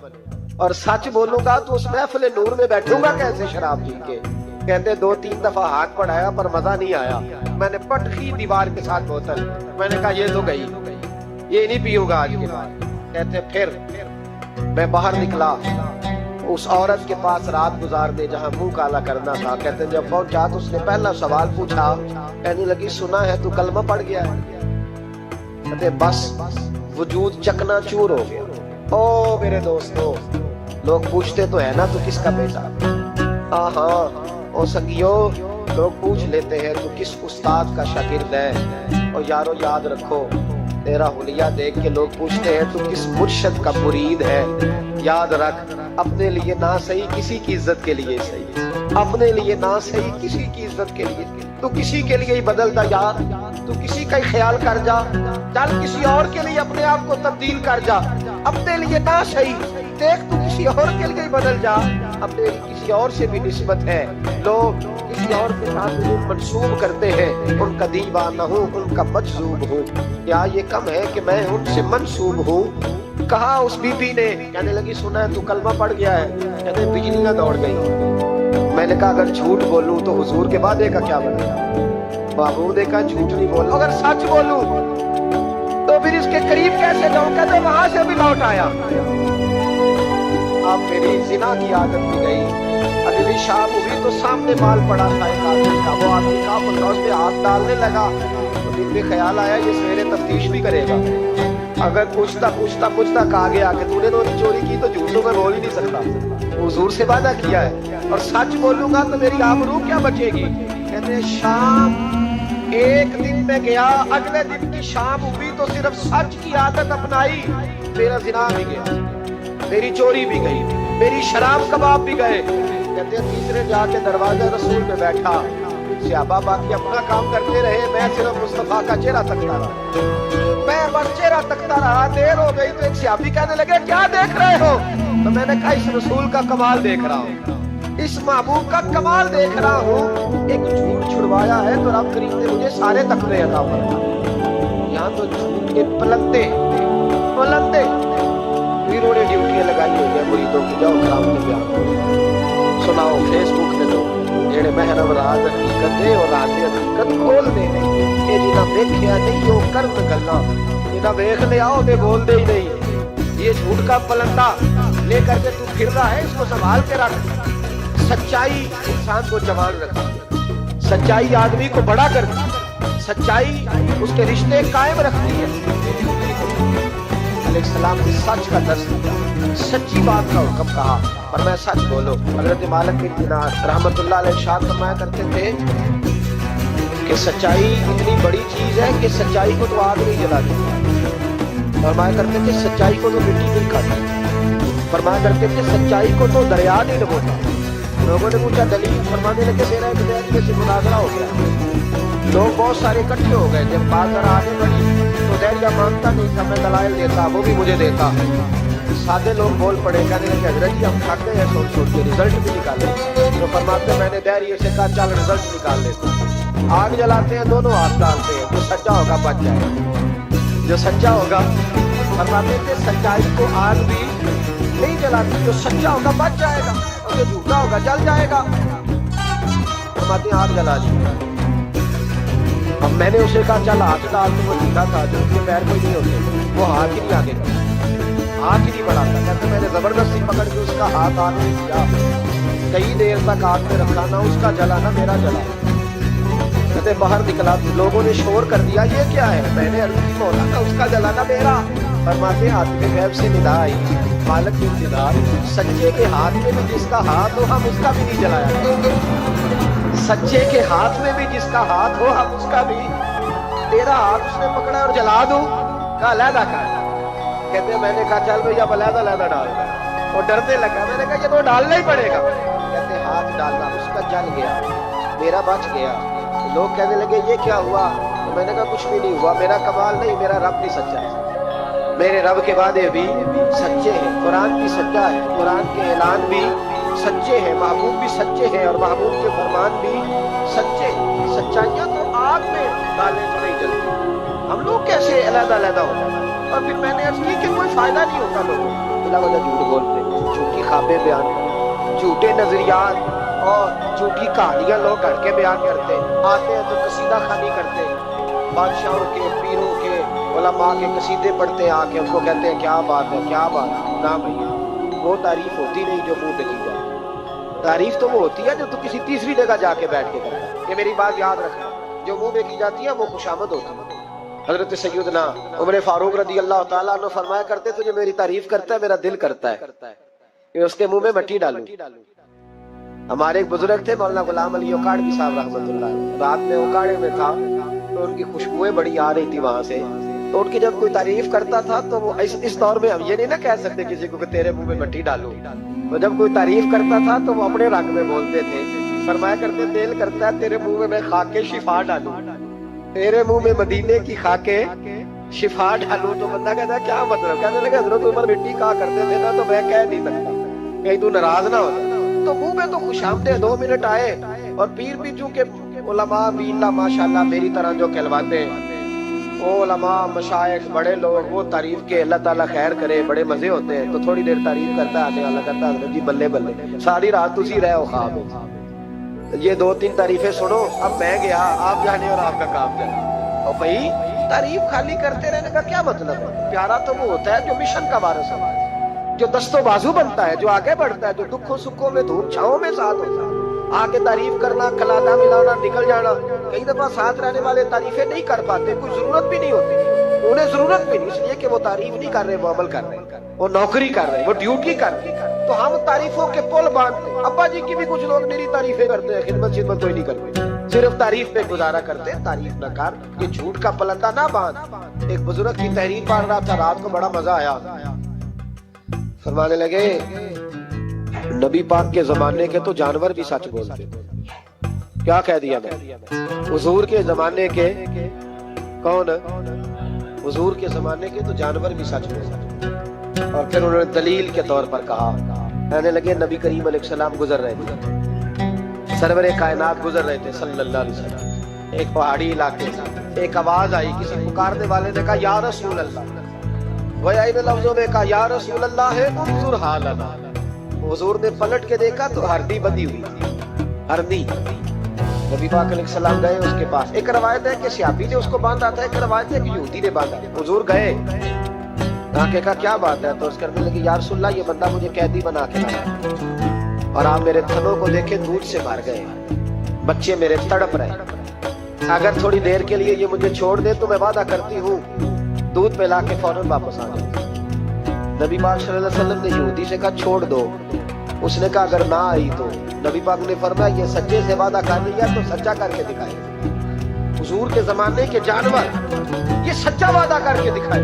और सच बोलूंगा तो उस महफिल नूर में बैठूंगा कैसे शराब पी के? कहते 2-3 दफा हाथ बढ़ाया पर मजा नहीं आया। मैंने पटकी दीवार के साथ बोतल, मैंने कहा ये तो गई, ये नहीं पीऊंगा आज के बाद। कहते फिर मैं बाहर निकला उस औरत के पास रात गुजारने जहां मुंह काला करना था। कहते जब पहुंचा तो उसने पहला सवाल पूछा, कहने लगी सुना है तू कलमा पढ़ गया है? कहते बस वजूद चकनाचूर हो गया। ओ मेरे दोस्तों, लोग पूछते तो है ना तू किसका बेटा? हाँ ओ संगियो, लोग पूछ लेते हैं तू किस उस्ताद का शागिर्द है। और यारो याद रखो, तेरा हुलिया देख के लोग पूछते हैं तू किस मुर्शिद का मुरीद है। याद रख, अपने लिए ना सही किसी की इज्जत के लिए सही, अपने लिए ना सही किसी की इज्जत के लिए। तू किसी के लिए ही बदल जा यार, तू किसी का ही ख्याल कर जा, चल किसी और के लिए अपने आप को तब्दील कर जा। अपने लिए ना सही देख, तू किसी और के लिए ही बदल जा। अपने किसी और से भी निस्बत है, लोग किसी और के साथ मंसूब करते हैं, उनका दीवाना हूँ, उनका मजसूब हूँ। क्या ये कम है कि मैं उनसे मंसूब हूँ? कहा उस बीबी ने, कहने लगी सुना है तू कलमा पढ़ गया है? कहते बिजलियां दौड़ गई। मैंने कहा अगर झूठ बोलूं तो हुजूर के वादे का क्या बनेगा? महबूब ने कहा झूठ नहीं बोल, अगर सच बोलूं तो फिर इसके करीब कैसे जाऊं? कहते वहां से भी लौट आया। अब मेरी जिना की आदत भी गई। अगली शाम हुई तो सामने माल पड़ा था एक आदमी का, वो आदमी का उस पे हाथ डालने लगा तो दिल में ख्याल आया ये सवेरे तफ्तीश भी करेगा। अगर पूछता पूछता पूछता कहा गया कि तूने तो चोरी की तो झूठ तो मैं बोल ही नहीं सकता, हुजूर से वादा किया है, और सच बोलूंगा तो मेरी आबरू क्या बचेगी। कहते शाम एक दिन में गया, अगले दिन की शाम हुई तो सिर्फ सच की आदत अपनाई, मेरा जिना भी गया, मेरी चोरी भी गई, मेरी शराब कबाब भी गए। कहते तीसरे जाके दरवाजा रसूल में बैठा, सहाबा बाकी अपना काम करते रहे, मैं सिर्फ मुस्तफा का चेहरा तकता रहा। मैं बस चेहरा तकता रहा। देर हो गई तो एक सहाबी कहने लगे क्या देख रहे हो? तो मैंने कहा इस रसूल का कमाल देख रहा हूँ, इस महबूब का कमाल देख रहा हूँ। एक झूठ छुड़वाया है तो रब करीम ने मुझे सारे तकवे अता फरमाए। यहाँ तो झूठ के पलंदे पलंदे वीरों ने ड्यूटियां लगाई हुई है मुरीदों की, जाओ कराम के बयान सुनाओ फेसबुक पे तो जेड़े महरम राज हकीकत दे और राज हकीकत खोल दे ये जिन्हें देखिया नहीं वो कर्म गल्ला, जिन्हें देख लिया वो बोल दे ही नहीं। ये झूठ का पलंदा लेकर के तू फिर रहा है, इसको संभाल के रख। सच्चाई इंसान को जवान रखती है, सच्चाई आदमी को बड़ा करती है, सच्चाई उसके रिश्ते कायम रखती है। अलैहिस्सलाम ने सच का दर्स दिया, सच्ची बात का हुक्म कहा, पर मैं सच बोलो। हजरत मालिक बिन दिनार रहमतुल्लाह अलैह इरशाद फरमाया करते थे कि सच्चाई इतनी बड़ी चीज है कि सच्चाई को तो आग नहीं जला देती। फरमाया करते थे सच्चाई को तो मिट्टी नहीं खाती। फरमाया करते थे सच्चाई को तो दरिया नहीं डुबोता। लोगों ने पूछा दलील, फरमाने लगे मेरा एक दरिया से मुनाजरा हो गया, लोग बहुत सारे इकट्ठे हो गए। जब बात आने लगी तो दरिया मानता नहीं था, मैं दलाइल देता, वो भी मुझे देता। सादे लोग बोल पड़े, कहने लगे हजरत जी हम थक गए हैं सोच सोच के, रिजल्ट भी निकाले। तो फरमाते मैंने दरिया से कहा चल रिजल्ट निकाल लेते। आग जलाते हैं, दोनों हाथ डालते हैं, जो सच्चा होगा बच जाएगा, जो सच्चा होगा। फरमाते थे सच्चाई को आग भी नहीं जलाती, जो सच्चा होगा बच जाएगा और जो झूठा होगा जल जाएगा। फरमाते आग जला दी। अब मैंने उसे कहा चल हाथ डाल, तो वो झूठा था, जो उसके पैर कोई नहीं होते, वो हाथ ही नहीं आगे हाथ ही नहीं बढ़ाता। कहते मैंने जबरदस्ती पकड़ के उसका हाथ आग में किया, कई देर तक आग में रखा, ना उसका जला ना मेरा जला। कहते बाहर निकला, लोगों ने शोर कर दिया ये क्या है? मैंने अर्ज की मौला ना उसका जला ना मेरा। फरमाते हाथ में गैब से निदा आई, मालिक बिन दिनार सच्चे के हाथ में भी जिसका हाथ हो हम उसका भी नहीं जलाया। सच्चे के हाथ में भी जिसका हाथ हो हम उसका भी, तेरा हाथ उसने पकड़ा और जला दूं, कहा अलहदा कर। कहते मैंने कहा चल भैया अलहदा अलहदा डाल, वो डरने लगा। मैंने कहा ये तो डालना ही पड़ेगा। कहते हाथ डालना, उसका जल गया, मेरा बच गया। लोग कहने लगे ये क्या हुआ? तो मैंने कहा कुछ भी नहीं हुआ, मेरा कमाल नहीं, मेरा रब भी सच्चा है, मेरे रब के वादे भी सच्चे हैं, कुरान भी सच्चा है, कुरान के ऐलान भी सच्चे हैं, महबूब भी सच्चे हैं और महबूब के फरमान भी सच्चे। सच्चाइयाँ तो आग में डालने तो नहीं जलती, हम लोग कैसे अलग अलग हो जाते। और फिर मैंने अर्ज की कि कोई फायदा नहीं होता लोगों को, बिला वजह झूठ बोलते, झूठी ख्वाबें बयान करते, झूठे नजरियात और झूठी कहानियां लोग घर के बयान करते, आते हैं तो कसीदा खानी करते, बादशाहों के पीरों के उलमा के कसीदे पढ़ते हैं, आके उनको कहते हैं क्या बात है क्या बात है। ना भैया वो तारीफ होती नहीं जो मुंह पे की जाए, तारीफ तो वो होती है जो तू किसी तीसरी जगह जाके बैठ के करता है। ये मेरी बात याद रखना, जो मुंह पे की जाती है वो खुशामद होती है। हजरत सैयदना उमर फारूक रदी अल्लाह ताला अन्हु फरमाया करते तुझे मेरी तारीफ करता है मेरा दिल करता है कि उसके मुंह में मट्टी डालूं। हमारे एक बुजुर्ग थे मौलाना गुलाम अली ओकाड़वी साहब रहमतुल्लाह, रात में ओकाड़े में था तो उनकी खुशबुएं बड़ी आ रही थी वहां से, तो उनकी जब कोई तारीफ करता था तो वो इस दौर में हम ये नहीं ना कह सकते किसी को कि तेरे मुंह में मट्टी डालूं, तो जब कोई तारीफ करता था तो वो अपने रंग में बोलते थे। फरमाया करते दिल करता है तेरे मुंह में मैं खाके शिफा डालूं, तेरे मुंह में मदीने की खाके शिफा डालूं। तो बंदा कहता क्या मतलब? कहने लगे हजरत उमर मिट्टी कहा करते थे ना, तो मैं कह नहीं सकता कहीं तू नाराज ना हो जाए। तो मुंह में तो खुशामदे 2 मिनट आए और पीर भी चूंकि उलमा बीला माशाल्लाह मेरी तरह जो कहलवाते हैं, वो उलमा मशाइख बड़े लोग वो तारीफ के अल्लाह ताला खैर करे बड़े मजे होते हैं, तो थोड़ी देर तारीफ करता है अल्लाह कहता है जी बल्ले बल्ले सारी रात तुसी रहे हो ख्वाब में, ये 2-3 तारीफें सुनो, अब मैं गया आप जाने और आपका काम जाने। और भाई तारीफ खाली करते रहने का क्या मतलब है? प्यारा तो वो होता है जो मिशन का वारिस है, जो दस्तो बाजू बनता है, जो आगे बढ़ता है, जो दुखों सुखों में धूप छाओं में साथ होता है। आके तारीफ करना, खिलाना मिलाना, निकल जाना, कई दफा साथ रहने वाले तारीफें नहीं कर पाते, कोई जरूरत भी नहीं होती, उन्हें जरूरत भी नहीं, इसलिए कि वो तारीफ नहीं कर रहे, वो अमल कर रहे हैं, वो नौकरी कर रहे हैं, वो ड्यूटी कर रहे हैं। तो हम तारीफों के पुल बांधते हैं। अब्बा जी की भी कुछ लोग मेरी तारीफें करते हैं, खिदमत कोई नहीं करते, सिर्फ तारीफ पे गुजारा करते हैं। तारीफ न कर, ये झूठ का पलंदा ना बांध। एक बुजुर्ग की तहरीर पढ़ रहा था, रात को बड़ा मजा आया, फरमाने लगे नबी पाक के जमाने के तो जानवर भी सच बोलते थे, क्या कह दिया मैं? हुजूर के जमाने के कौन? हुजूर के जमाने के तो जानवर भी सच में। और फिर उन्होंने दलील के तौर पर कहा, कहने लगे नबी करीम अलैहिस्सलाम गुजर रहे थे, सरवरे कायनात गुजर रहे थे सल्लल्लाहु अलैहि वसल्लम, एक पहाड़ी इलाके से एक आवाज आई, किसी पुकारने वाले ने कहा या रसूल अल्लाह, गोया इन लफ्जों में कहा या रसूल अल्लाह है उन्जुर हालना। हुजूर ने पलट के देखा तो हरनी बंधी हुई थी, हरनी। नबी पाक अलैहिस्सलाम गए उसके पास। एक रवायत है कि सहाबी ने उसको बांधा था, एक रवायत है कि यहूदी ने बांधा। हुजूर गए, आके कहा क्या बात है? तो उसके कहने लगे या रसूल अल्लाह, ये बंदा मुझे कैदी बना के लाया और आप मेरे थनों को देखे दूध से भर गए, बच्चे मेरे तड़प रहे, अगर थोड़ी देर के लिए ये मुझे छोड़ दे तो मैं वादा करती हूँ दूध पिला के फौरन वापस आ जाऊं। नबी पाक सल्लल्लाहु अलैहि वसल्लम ने यहूदी से कहा छोड़ दो, उसने कहा अगर ना आई तो। नबी पाक ने फरमाया ये सच्चे से वादा कर लिया तो सच्चा करके दिखाए। हुजूर के जमाने के जानवर ये सच्चा वादा करके दिखाए।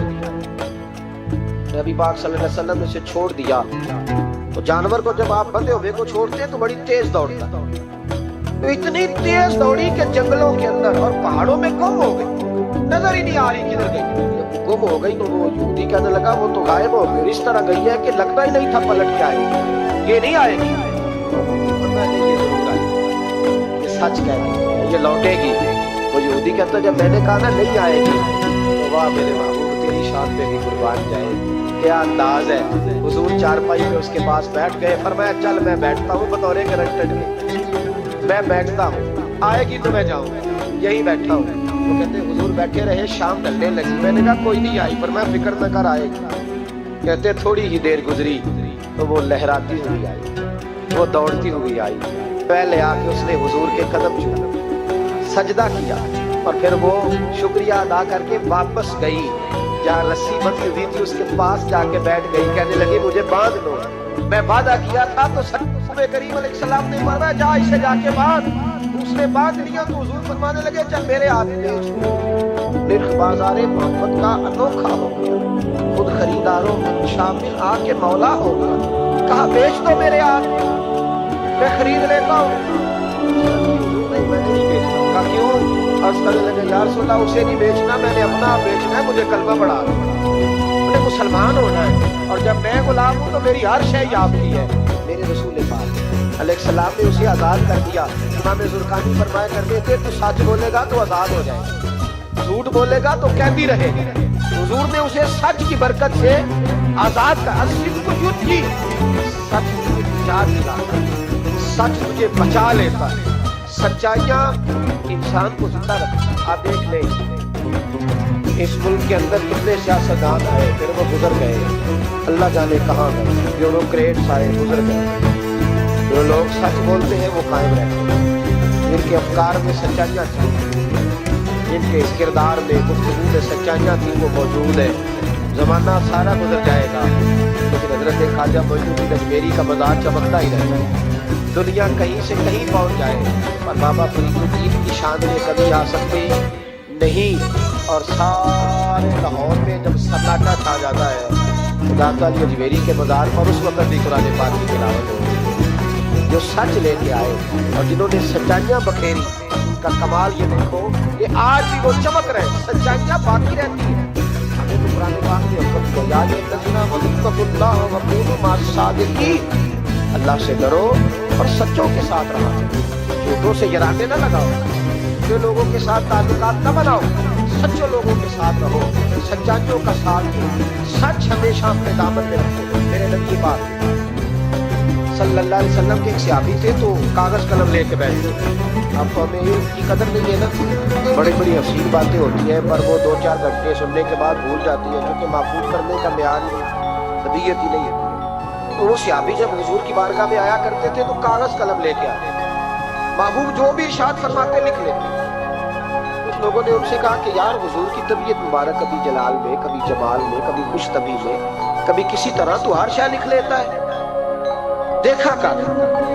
नबी पाक सल्लल्लाहु अलैहि वसल्लम ने उसे छोड़ दिया। तो जानवर को जब आप बंधे हुए को छोड़ते हैं तो बड़ी तेज दौड़ता, तो इतनी तेज दौड़ी कि जंगलों के अंदर और पहाड़ों में गुम हो गई, नजर ही नहीं आ रही किधर गई। जब गुम हो गई तो वो यहूदी कहने लगा वो तो गायब हो गई, इस तरह गई है कि लगता ही नहीं था पलट के आएगी, ये नहीं आएगी। मैंने ये जरूर आई, ये सच कह रही है, ये लौटेगी। वो यहूदी कहता जब मैंने कहा ना नहीं आएगी, तो वाह मेरे महबूब तेरी शान पे भी कुर्बान जाए, क्या अंदाज है। हुजूर चारपाई पे उसके पास बैठ गए, फरमाया चल मैं बैठता हूँ बतौर गारंटर के, मैं बैठता हूँ, आएगी तो मैं जाऊँ, यही बैठा हूँ। तो कहते हुजूर बैठे रहे, शाम ढलने लगी, मैंने कहा कोई नहीं आई, पर मैं फिक्र न कर आएगी। कहते थोड़ी ही देर गुजरी तो वो लहराती हुई आई, वो दौड़ती हुई आई, पहले आके उसने हुजूर के कदम छुए, सजदा किया और फिर वो शुक्रिया अदा करके वापस गई, जहाँ रस्सी बंधी हुई थी उसके पास जाके बैठ गई। कहने लगी मुझे बांध लो, मैं वादा किया था तो सल्लल्लाहु करीम अलैहिस्सलाम ने फरमाया जा इसे जाके बांध। उसने बांध लिया तो हुजूर फरमाने लगे चल मेरे हाथ में। निर्ख बाज़ारे मोहब्बत का अनोखा होगा, खुद खरीदारों में शामिल आके मौला होगा। कहा बेच दो मेरे हाथ, मैं खरीद लेता हूँ। नहीं मैंने नहीं बेचना। कहा क्यों? अर्ज़ करने लगे या रसूल अल्लाह उसे नहीं बेचना, मैंने अपना आप बेचना है, मुझे कलमा पढ़ा दो, मुझे मुसलमान होना है, और जब मैं गुलाम हूँ तो मेरी हर शय आपकी है। मेरे रसूल पाक अलैहिस्सलाम ने उसे आजाद कर दिया। इमाम ज़ुरकानी फरमाया करते थे तू सच बोलेगा तो आजाद हो जाए, झूठ बोलेगा तो कैदी रहेगा। हुजूर ने उसे सच की बरकत से आजाद कर। सच सच तुझे बचा लेता है, सच्चाइयाँ इंसान को जिंदा रखती। आप देख लें इस मुल्क के अंदर कितने सियासतदान आए, फिर वो गुजर गए, अल्लाह जाने कहाँ गए, ब्यूरोक्रेट्स आए गुजर गए। जो लोग सच बोलते हैं वो कायम रहते हैं, जिनके अफकार में सच्चाइयाँ थी, जिनके इस किरदार में गुफ्तगू में सच्चाइयाँ थी वो मौजूद है। जमाना सारा गुजर जाएगा लेकिन हजरत ख्वाजा मोइनुद्दीन अजमेरी का मज़ार चमकता ही रहता है। दुनिया कहीं से कहीं पहुंच जाए पर बाबा फरीदुद्दीन की शान में कभी आ सकते नहीं। और सारे लाहौर में जब सन्नाटा छा जाता है खुदा ताला अजमेरी के मज़ार पर, उस वक्त भी कुरान पाक की तिलावत होती। जो सच लेके आए और जिन्होंने सच्चाइयाँ बखेरी, उनका कमाल ये देखो कि आज भी वो चमक रहे, सच्चाइयाँ बाकी रहती है। हमें तो कुरान पाक में हुक्म दिया याद रखना वतक़ुल्लाह वक़ूलू मअस-सादिक़ीन, अल्लाह से डरो और सच्चों के साथ रहो, झूठों से यराने न लगाओ, जो लोगों के साथ ताल्लुकात न बनाओ, सच्चों लोगों के साथ रहो, सच्चाइयों का साथ दो, सच हमेशा अपने दामन में रखो। मेरे नबी पाक सल्लल्लाहु अलैहि वसल्लम के एक सहाबी थे तो कागज कलम लेके बैठे। आपको हमें की कदर नहीं है ना, बड़ी बड़ी हसीन बातें होती हैं पर वो 2-4 घंटे सुनने के बाद भूल जाती है, क्योंकि महफूज करने का म्यार तबीयत ही नहीं है। तो वो सहाबी जब हुजूर की बारगाह में आया करते थे तो कागज कलम लेके आते, महबूब जो भी इरशाद फरमाते लिख लेते। कुछ लोगों ने उनसे कहा कि यार हुजूर की तबीयत मुबारक कभी जलाल में, कभी जमाल में, कभी खुश तबी में, कभी किसी तरह तो हर शय लिख लेता है। देखा कर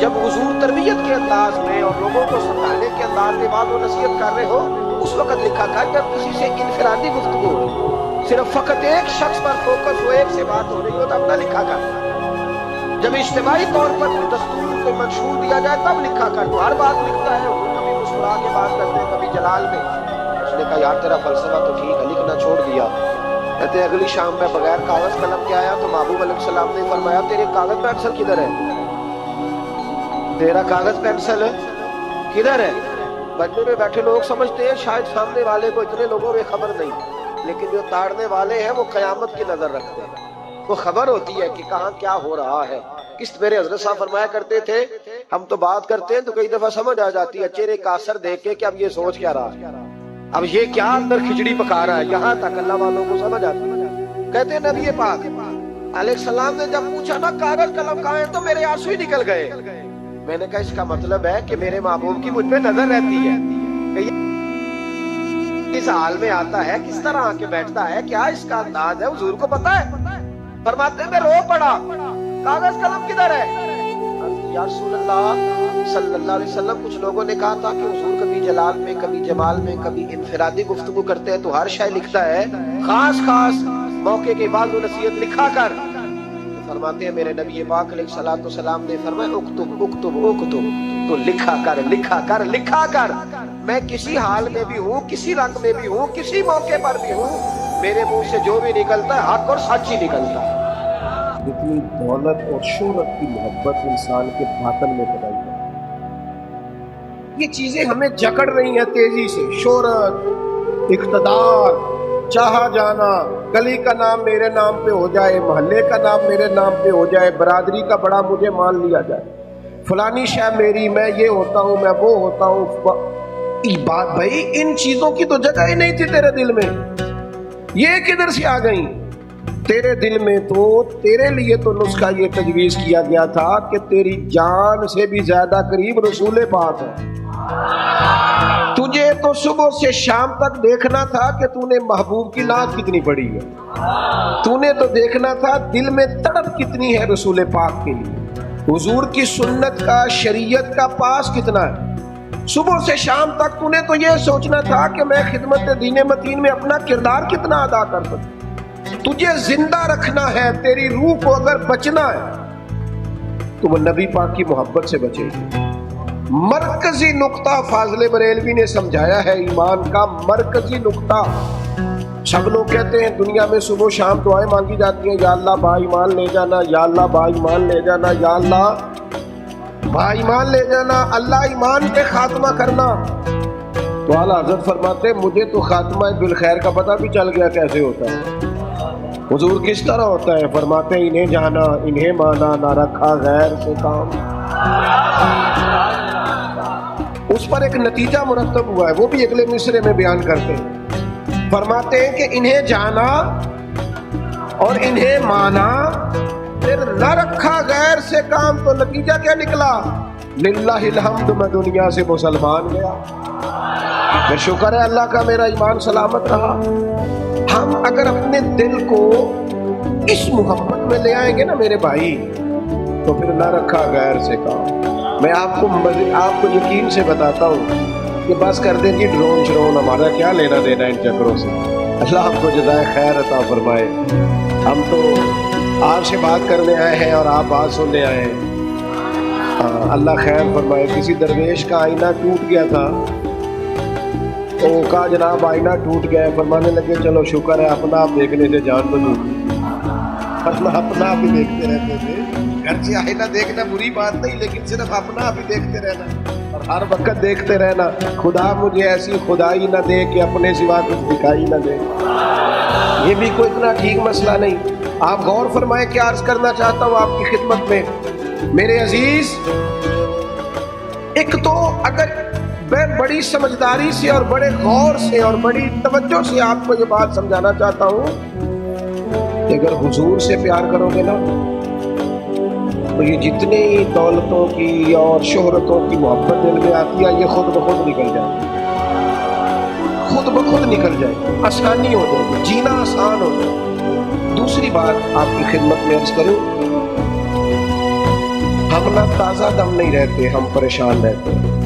जब हुजूर तरबियत के अंदाज में और लोगों को समझाने के अंदाज में बात और नसीहत कर रहे हो, उस वक्त लिखा कर जब किसी से इनफरादी गुफ्तगू हो, सिर्फ फकत एक शख्स पर फोकस हो, एक से बात हो रही हो, तब ना लिखा कर। जब इज्तिमाई तौर पर दस्तूर को मंशूर दिया जाए तब लिखा कर। तो हर बात लिखता है, कभी उड़ा के बात करते हैं, कभी जलाल में। उसने कहा यार तेरा फलसफा तो ठीक है, लिखना छोड़ दिया। कहते अगली शाम में बगैर कागज कलम के आया तो महबूब अलैहिस्सलाम ने फरमाया तेरे कागज पेंसिल किधर है, तेरा कागज पेंसिल किधर है। बजने में बैठे लोग समझते हैं शायद सामने वाले को इतने लोगों में खबर नहीं, लेकिन जो ताड़ने वाले हैं वो कयामत की नजर रखते हैं, वो खबर होती है कि कहाँ क्या हो रहा है। किस मेरे हजरत साहब फरमाया करते थे, हम तो बात करते हैं तो कई दफा समझ आ जाती है चेहरे का असर देख के कि अब ये सोच क्या रहा है, अब ये क्या अंदर खिचड़ी पका रहा है, यहाँ तक अल्लाह वालों को समझ आती है। कहते हैं नबी पाक अलैहिस्सलाम ने जब पूछा ना कागज कलम कहाँ है तो मेरे आंसू ही निकल गए। मैंने कहा इसका मतलब है कि मेरे महबूब की मुझ पे नजर रहती है, इस हाल में आता है किस तरह आके बैठता है, क्या इसका अंदाज है, हुजूर को पता है। फरमाते मैं रो पड़ा, कागज कलम किधर है। या रसूल अल्लाह सल्लल्लाहु अलैहि वसल्लम, कुछ लोगों ने कहा था कि हुजूर कभी जलाल में, कभी जमाल में, कभी इनफिरादी गुफ्तगू करते हैं तो हर शाय लिखता है, खास खास मौके के बाद नसीहत लिखा कर। तो फरमाते हैं मेरे नबी पाक अलैहि सलाम ने फरमाया उक्तुब उक्तुब उक्तुब, तो लिखा कर लिखा कर लिखा कर। मैं किसी हाल में भी हूँ, किसी रंग में भी हूँ, किसी मौके पर भी हूँ, मेरे मुंह से जो भी निकलता है हक और सच ही निकलता है। जितनी दौलत और शोहरत की मोहब्बत इंसान के बातन में पैदा है, ये चीजें हमें जकड़ रही हैं तेजी से। शोहरत, इख्तदार, चाहा जाना, गली का नाम मेरे नाम पे हो जाए, मोहल्ले का नाम मेरे नाम पे हो जाए, बरादरी का बड़ा मुझे मान लिया जाए, फलानी शाह मेरी, मैं ये होता हूँ, मैं वो होता हूँ। बात भाई इन चीजों की तो जगह ही नहीं थी तेरे दिल में, ये किधर से आ गई तेरे दिल में। तो तेरे लिए तो नुस्खा ये तजवीज किया गया था कि तेरी जान से भी ज्यादा करीब रसूल पाक है। तुझे तो सुबह से शाम तक देखना था कि तूने महबूब की नात कितनी पड़ी है, तूने तो देखना था दिल में तड़प कितनी है रसूल पाक के लिए, हुजूर की सुन्नत का, शरीयत का पास कितना है। सुबह से शाम तक तूने तो ये सोचना था कि मैं खिदमत दीन मतीन में अपना किरदार कितना अदा कर सकूं। तुझे जिंदा रखना है, तेरी रूह को अगर बचना है तो वो नबी पाक की मोहब्बत से बचेगी। मरकजी नुक्ता फाजले बरेलवी ने समझाया है, ईमान का मरकजी नुक्ता। सब लोग कहते हैं दुनिया में सुबह शाम दुआएं मांगी जाती हैं, या अल्लाह बाईमान ले जाना, या अल्लाह बाईमान ले जाना, या अल्लाह बाईमान ले जाना, अल्लाह ईमान पे खात्मा करना। तो आला हज़रत फरमाते मुझे तो खात्मा बिल खैर का पता भी चल गया कैसे होता है। हुजूर किस तरह होता है, फरमाते इन्हें जाना, इन्हें माना, ना रखा गैर से काम। उस पर एक नतीजा मुरतब हुआ है, वो भी अगले मिसरे में बयान करते हैं। फरमाते हैं कि इन्हें जाना और इन्हें माना, फिर न रखा गैर से काम, तो नतीजा क्या निकला, लिल्लाहिल हम्द, मैं दुनिया से मुसलमान गया। फिर शुक्र है अल्लाह का मेरा ईमान सलामत रहा। हम अगर अपने दिल को इस मोहब्बत में ले आएंगे ना मेरे भाई, तो फिर न रखा गैर से काम। मैं आपको यकीन से बताता हूँ कि बस कर दें जी ड्रोन श्रोन, हमारा क्या लेना देना इन चक्रों से। अल्लाह आपको जज़ाए खैर अता फरमाए। हम तो आपसे बात करने आए हैं और आप बात सुनने आए हैं। अल्लाह खैर फरमाए। किसी दरवेश का आईना टूट गया था, तो कहा जनाब आईना टूट गया है। फरमाने लगे चलो शुक्र है अपना आप देखने से जान तो टूट, अपना आप ही देखते रहते थे। घर से आईना देखना बुरी बात नहीं, लेकिन सिर्फ अपना आप ही देखते रहना और हर वक्त देखते रहना, खुदा मुझे ऐसी खुदाई न दे कि अपने सिवा कुछ दिखाई न दे। ये भी कोई इतना ठीक मसला नहीं। आप गौर फरमाए, क्या अर्ज करना चाहता हूँ आपकी खिदमत में मेरे अजीज। एक तो अगर मैं बड़ी समझदारी से और बड़े गौर से और बड़ी तवज्जो से आपको ये बात समझाना चाहता हूँ कि अगर हुजूर से प्यार करोगे ना, तो ये जितनी दौलतों की और शोहरतों की मोहब्बत दिल में आती है, ये खुद ब खुद निकल जाए, खुद ब खुद निकल जाए, आसानी हो जाए, जीना आसान हो जाए। दूसरी बात आपकी खिदमत में अर्ज करूं, हम ना ताज़ा दम नहीं रहते, हम परेशान रहते हैं,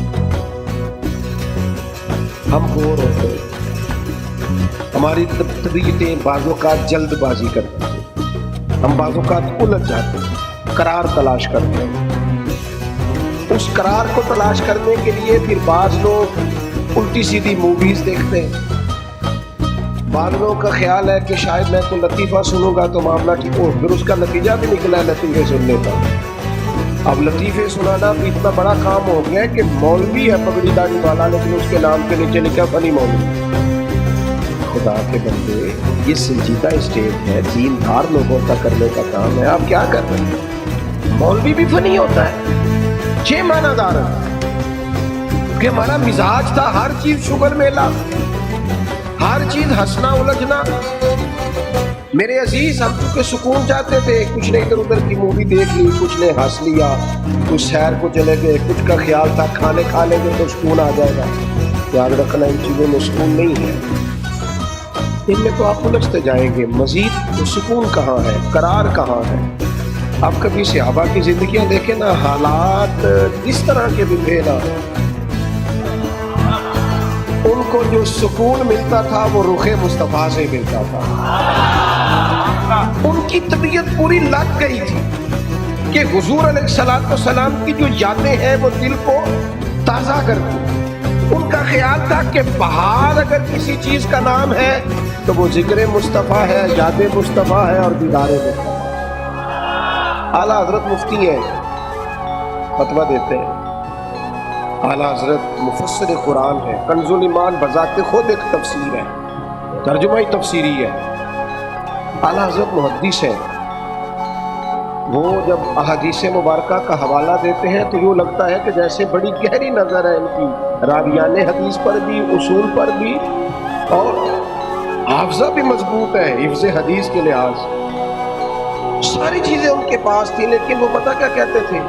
हम बोर होते हैं, हमारी तबीयतें बाज़ोकात जल्दबाजी करती हैं, हम बाज़ोकात उलझ जाते हैं, करार तलाश करते हैं। اس قرار کو تلاش کرنے کے لیے پھر بعض لوگ الٹی سیدھی موویز دیکھتے ہیں، بعض لوگوں کا خیال ہے کہ شاید میں تو لطیفہ سنوں گا تو معاملہ ٹھیک ہو، پھر اس کا نتیجہ بھی نکلا ہے لطیفے سننے کا۔ اب لطیفے سنانا بھی اتنا بڑا کام ہو گیا ہے کہ مولوی ہے پگڑی داڑھی والا، لیکن اس کے نام کے نیچے لکھا فنی مولوی۔ خدا کے بندے، یہ سنجیدہ اسٹیج ہے، دین دار لوگوں کا کرنے کا کام ہے، آپ کیا کر رہے ہیں؟ مولوی بھی فنی ہوتا ہے، 6 معنی دار ہے کہ ہمارا مزاج تھا ہر چیز شغل میلہ، ہر چیز ہنسنا الجھنا۔ میرے عزیز، ہم چونکہ سکون چاہتے تھے، کچھ نے ادھر ادھر کی مووی دیکھ لی، کچھ نے ہنس لیا، کچھ سیر کو چلے گئے، کچھ کا خیال تھا کھانے کھا لیں گے تو سکون آ جائے گا۔ یاد رکھنا ان چیزوں میں سکون نہیں ہے، ان میں تو آپ الجھتے جائیں گے۔ مزید سکون کہاں ہے، قرار کہاں ہے؟ آپ کبھی صحابہ کی زندگیاں دیکھیں نا، حالات جس طرح کے بھی تھے نا، ان کو جو سکون ملتا تھا وہ رخ مصطفیٰ سے ملتا تھا۔ ان کی طبیعت پوری لگ گئی تھی کہ حضور علیہ السلام کی جو یادیں ہیں وہ دل کو تازہ کرتی۔ ان کا خیال تھا کہ بہار اگر کسی چیز کا نام ہے تو وہ ذکر مصطفیٰ ہے، یاد مصطفیٰ ہے اور دیدار مصطفیٰ۔ اعلیٰ حضرت مفتی ہیں، فتویٰ دیتے ہیں، اعلیٰ حضرت مفسر قرآن ہے، کنز الایمان بذات خود ایک تفسیر ہے، ترجمہ ہی تفسیری ہے۔ اعلیٰ حضرت محدث ہیں، وہ جب احادیث مبارکہ کا حوالہ دیتے ہیں تو یوں لگتا ہے کہ جیسے بڑی گہری نظر ہے ان کی، راویان حدیث پر بھی، اصول پر بھی، اور حافظہ بھی مضبوط ہے حفظ حدیث کے لحاظ سے۔ ساری چیزیں ان کے پاس تھی، لیکن وہ پتہ کیا کہتے تھے؟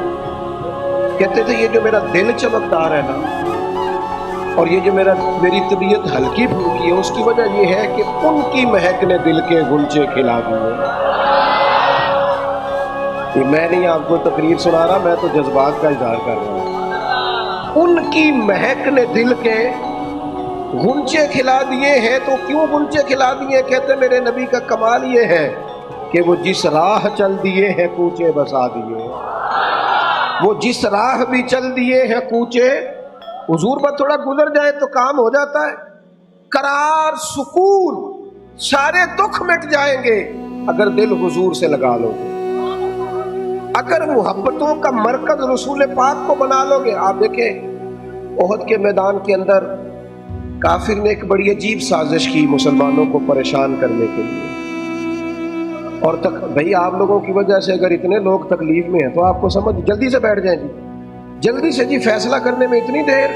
کہتے تھے یہ جو میرا دل چمکدار ہے نا، اور یہ جو میری طبیعت ہلکی پھلکی ہے، اس کی وجہ یہ ہے کہ ان کی مہک نے دل کے غنچے کھلا دیے۔ میں نہیں آپ کو تقریر سنا رہا، میں تو جذبات کا اظہار کر رہا ہوں۔ ان کی مہک نے دل کے غنچے کھلا دیے ہیں۔ تو کیوں غنچے کھلا دیے؟ کہتے میرے نبی کا کمال یہ ہے کہ وہ جس راہ چل دیے ہیں کوچے بسا دیے، وہ جس راہ بھی چل دیے ہیں کوچے، حضور پر تھوڑا گزر جائے تو کام ہو جاتا ہے۔ قرار، سکون، سارے دکھ مٹ جائیں گے اگر دل حضور سے لگا لو گے، اگر محبتوں کا مرکز رسول پاک کو بنا لو گے۔ آپ دیکھیں احد کے میدان کے اندر کافر نے ایک بڑی عجیب سازش کی مسلمانوں کو پریشان کرنے کے لیے، اور بھائی آپ لوگوں کی وجہ سے اگر اتنے لوگ تکلیف میں ہیں تو آپ کو سمجھ جلدی سے بیٹھ جائیں جی، جلدی سے جی، فیصلہ کرنے میں اتنی دیر،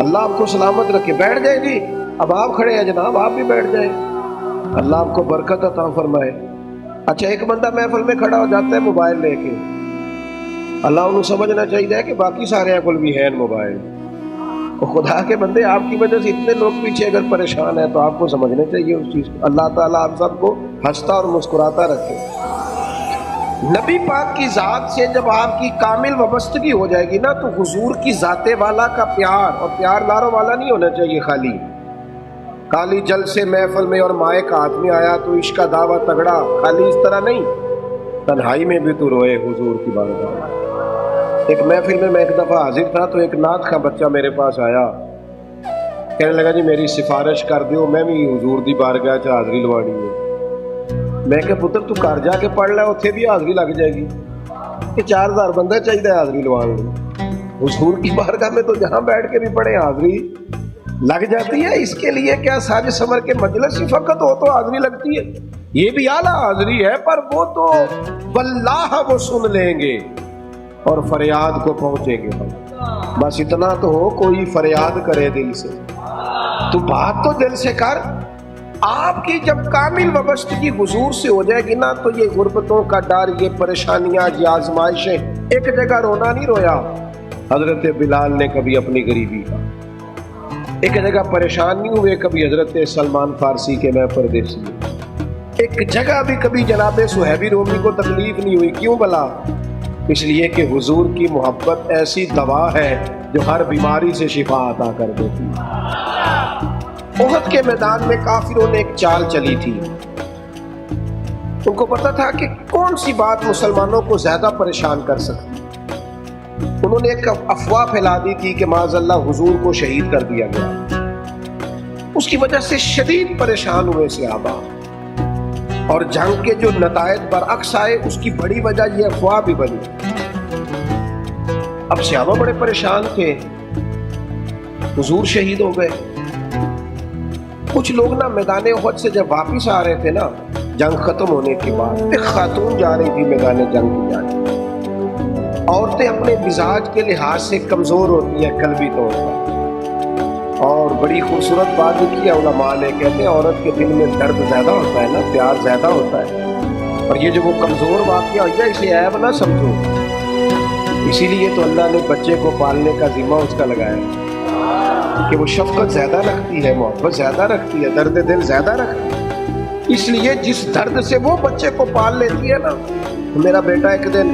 اللہ آپ کو سلامت رکھے، بیٹھ جائیں جی، اب آپ کھڑے ہیں جناب، آپ بھی بیٹھ جائیں، اللہ آپ کو برکت عطا فرمائے۔ اچھا ایک بندہ محفل میں کھڑا ہو جاتا ہے موبائل لے کے، اللہ انہوں سمجھنا چاہیے کہ باقی سارے کل بھی ہیں موبائل۔ خدا کے بندے، آپ کی وجہ سے اتنے لوگ پیچھے اگر پریشان ہیں تو آپ کو سمجھنا چاہیے اس چیز کو۔ اللہ تعالیٰ آپ سب کو ہنستا اور مسکراتا رکھے۔ نبی پاک کی ذات سے جب آپ کی کامل وابستگی ہو جائے گی نا تو حضور کی ذات والا کا پیار، اور پیار لاروں والا نہیں ہونا چاہیے خالی کالی جل سے محفل میں اور مائک ہاتھ میں آیا تو عشق کا دعویٰ تگڑا، خالی اس طرح نہیں، تنہائی میں بھی تو روئے حضور کی بارگاہ۔ ایک محفل میں ایک دفعہ حاضر تھا تو ایک نعت کا بچہ میرے پاس آیا، کہنے لگا جی میری سفارش کر دیو، میں بھی حضور دی بارگاہ چ حاضری لوانی ہے۔ میں کہ پتر تو گھر جا کے پڑھ لے، اتنے بھی حاضری لگ جائے گی، کہ 4000 بندہ چاہیے حاضری لوان لے، حضور کی بارگاہ میں تو جہاں بیٹھ کے بھی پڑھے حاضری لگ جاتی ہے۔ اس کے لیے کیا ساج سمر کے مجلس ہی فقط ہو تو حاضری لگتی ہے؟ یہ بھی اعلیٰ حاضری ہے، پر وہ تو واللہ وہ سن لیں گے اور فریاد کو پہنچیں گے۔ بس اتنا تو ہو، کوئی فریاد کرے دل سے، تو بات تو دل سے کر۔ آپ کی جب کامل وابستگی حضور سے ہو جائے گی نا تو یہ غربتوں کا ڈر، یہ پریشانیاں، یہ آزمائشیں، ایک جگہ رونا نہیں رویا حضرت بلال نے کبھی اپنی غریبی کا، ایک جگہ پریشان نہیں ہوئے کبھی حضرت سلمان فارسی کے میں پردیسی، ایک جگہ بھی کبھی جناب صہیبی رومی کو تکلیف نہیں ہوئی۔ کیوں بلا؟ اس لیے کہ حضور کی محبت ایسی دوا ہے جو ہر بیماری سے شفا عطا کر دیتی ہے۔ احد کے میدان میں کافروں نے ایک چال چلی تھی، ان کو پتا تھا کہ کون سی بات مسلمانوں کو زیادہ پریشان کر سکتی، उन्होंने एक अफवाह फैला दी थी कि माज़अल्लाह हुजूर को शहीद कर दिया गया। उसकी वजह से शदीद परेशान हुए सहाबा, और जंग के जो नतायज बरअक्स आए उसकी बड़ी वजह ये अफवाह भी बनी। अब सहाबा बड़े परेशान थे, हुजूर शहीद हो गए। कुछ लोग ना मैदान उहद से जब वापिस आ रहे थे ना, जंग खत्म होने के बाद, एक खातून जा रही थी मैदान जंग की जाने। औरतें अपने मिजाज के लिहाज से कमजोर होती है कल्बी तौर पर, और बड़ी खूबसूरत बात भी की उलमा ने, कहते हैं औरत के दिल में दर्द ज्यादा होता है ना, प्यार ज्यादा होता है, और ये जो वो कमजोर वाकया हो जाए इसे ऐब ना समझो। इसीलिए तो अल्लाह ने बच्चे को पालने का जिम्मा उसका लगाया कि वो शफकत ज्यादा रखती है, मोहब्बत ज्यादा रखती है, दर्द दिल ज्यादा रखती है। इसलिए जिस दर्द से वो बच्चे को पाल लेती है ना, तो मेरा बेटा एक दिन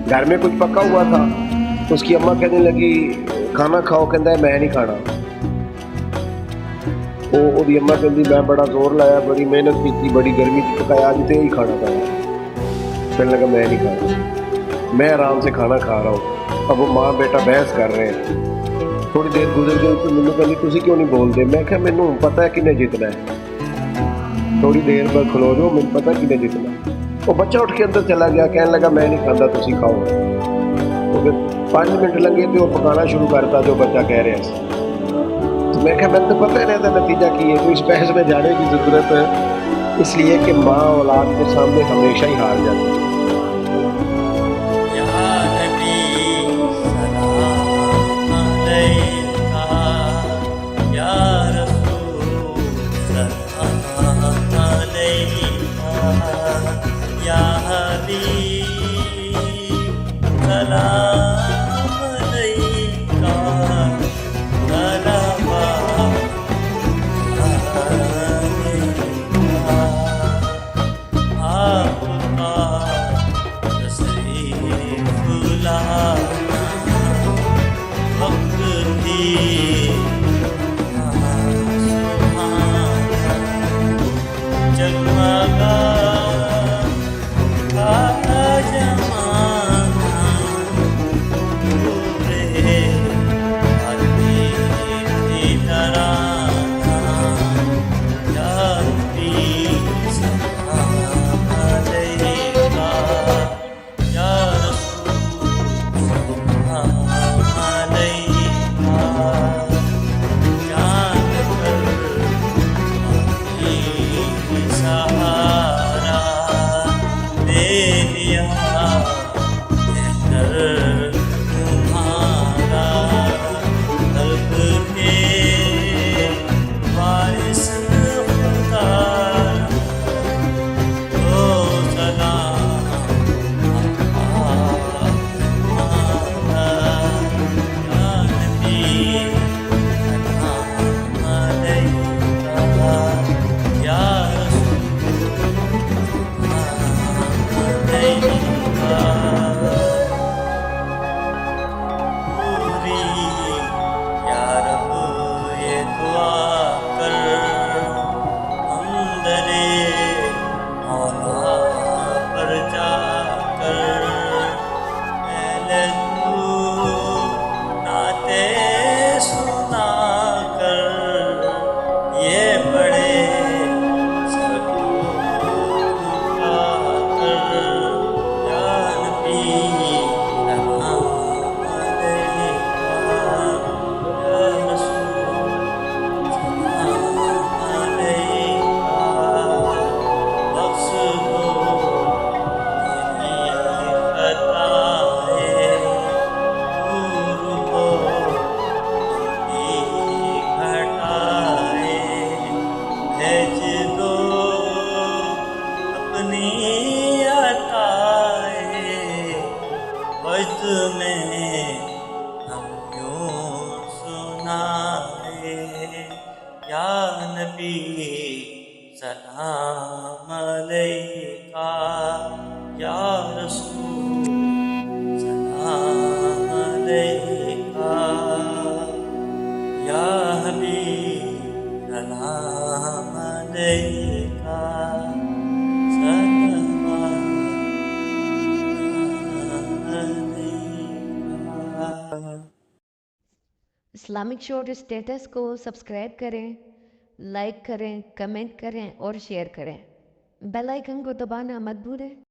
घर में कुछ पका हुआ था, तो उसकी अम्मा कहने लगी खाना खाओ, कहता है मैं नहीं खाना। वो अम्मा कहती मैं बड़ा जोर लाया, बड़ी मेहनत की थी, बड़ी गर्मी की पकाया, आज तो ही खाना खाया। कहने लगा मैं नहीं खाना, मैं आराम से खाना खा रहा हूँ। अब वो माँ बेटा बहस कर रहे हैं। थोड़ी देर गुजर गई तो मैंने कहली तुसी क्यों नहीं बोलते? मैं क्या मैनू पता है किन्ने जितना है, थोड़ी देर बाद खलो जाओ, मैंने पता किन्ने जितना है। वो बच्चा उठ के अंदर चला गया, कहने लगा मैं नहीं खाता, तुसी खाओ। तो फिर 5 मिनट लगे तो वो पकाना शुरू करता जो बच्चा कह रहा है। तो मैं क्या मैं तो पता ही रहता नतीजा की है, तो इस बहस में जाने की जरूरत है, इसलिए कि माँ औलाद के सामने हमेशा ही हार जाती है। सलाम अलैका या रसूल सलाम अलैका या हबीब सलाम अलैका सलाम अलैका। اسلامک شورٹ اسٹیٹس کو سبسکرائب کریں، لائک کریں، کمنٹ کریں اور شیئر کریں۔ بیل آئیکن کو دبانا مت بھولیں۔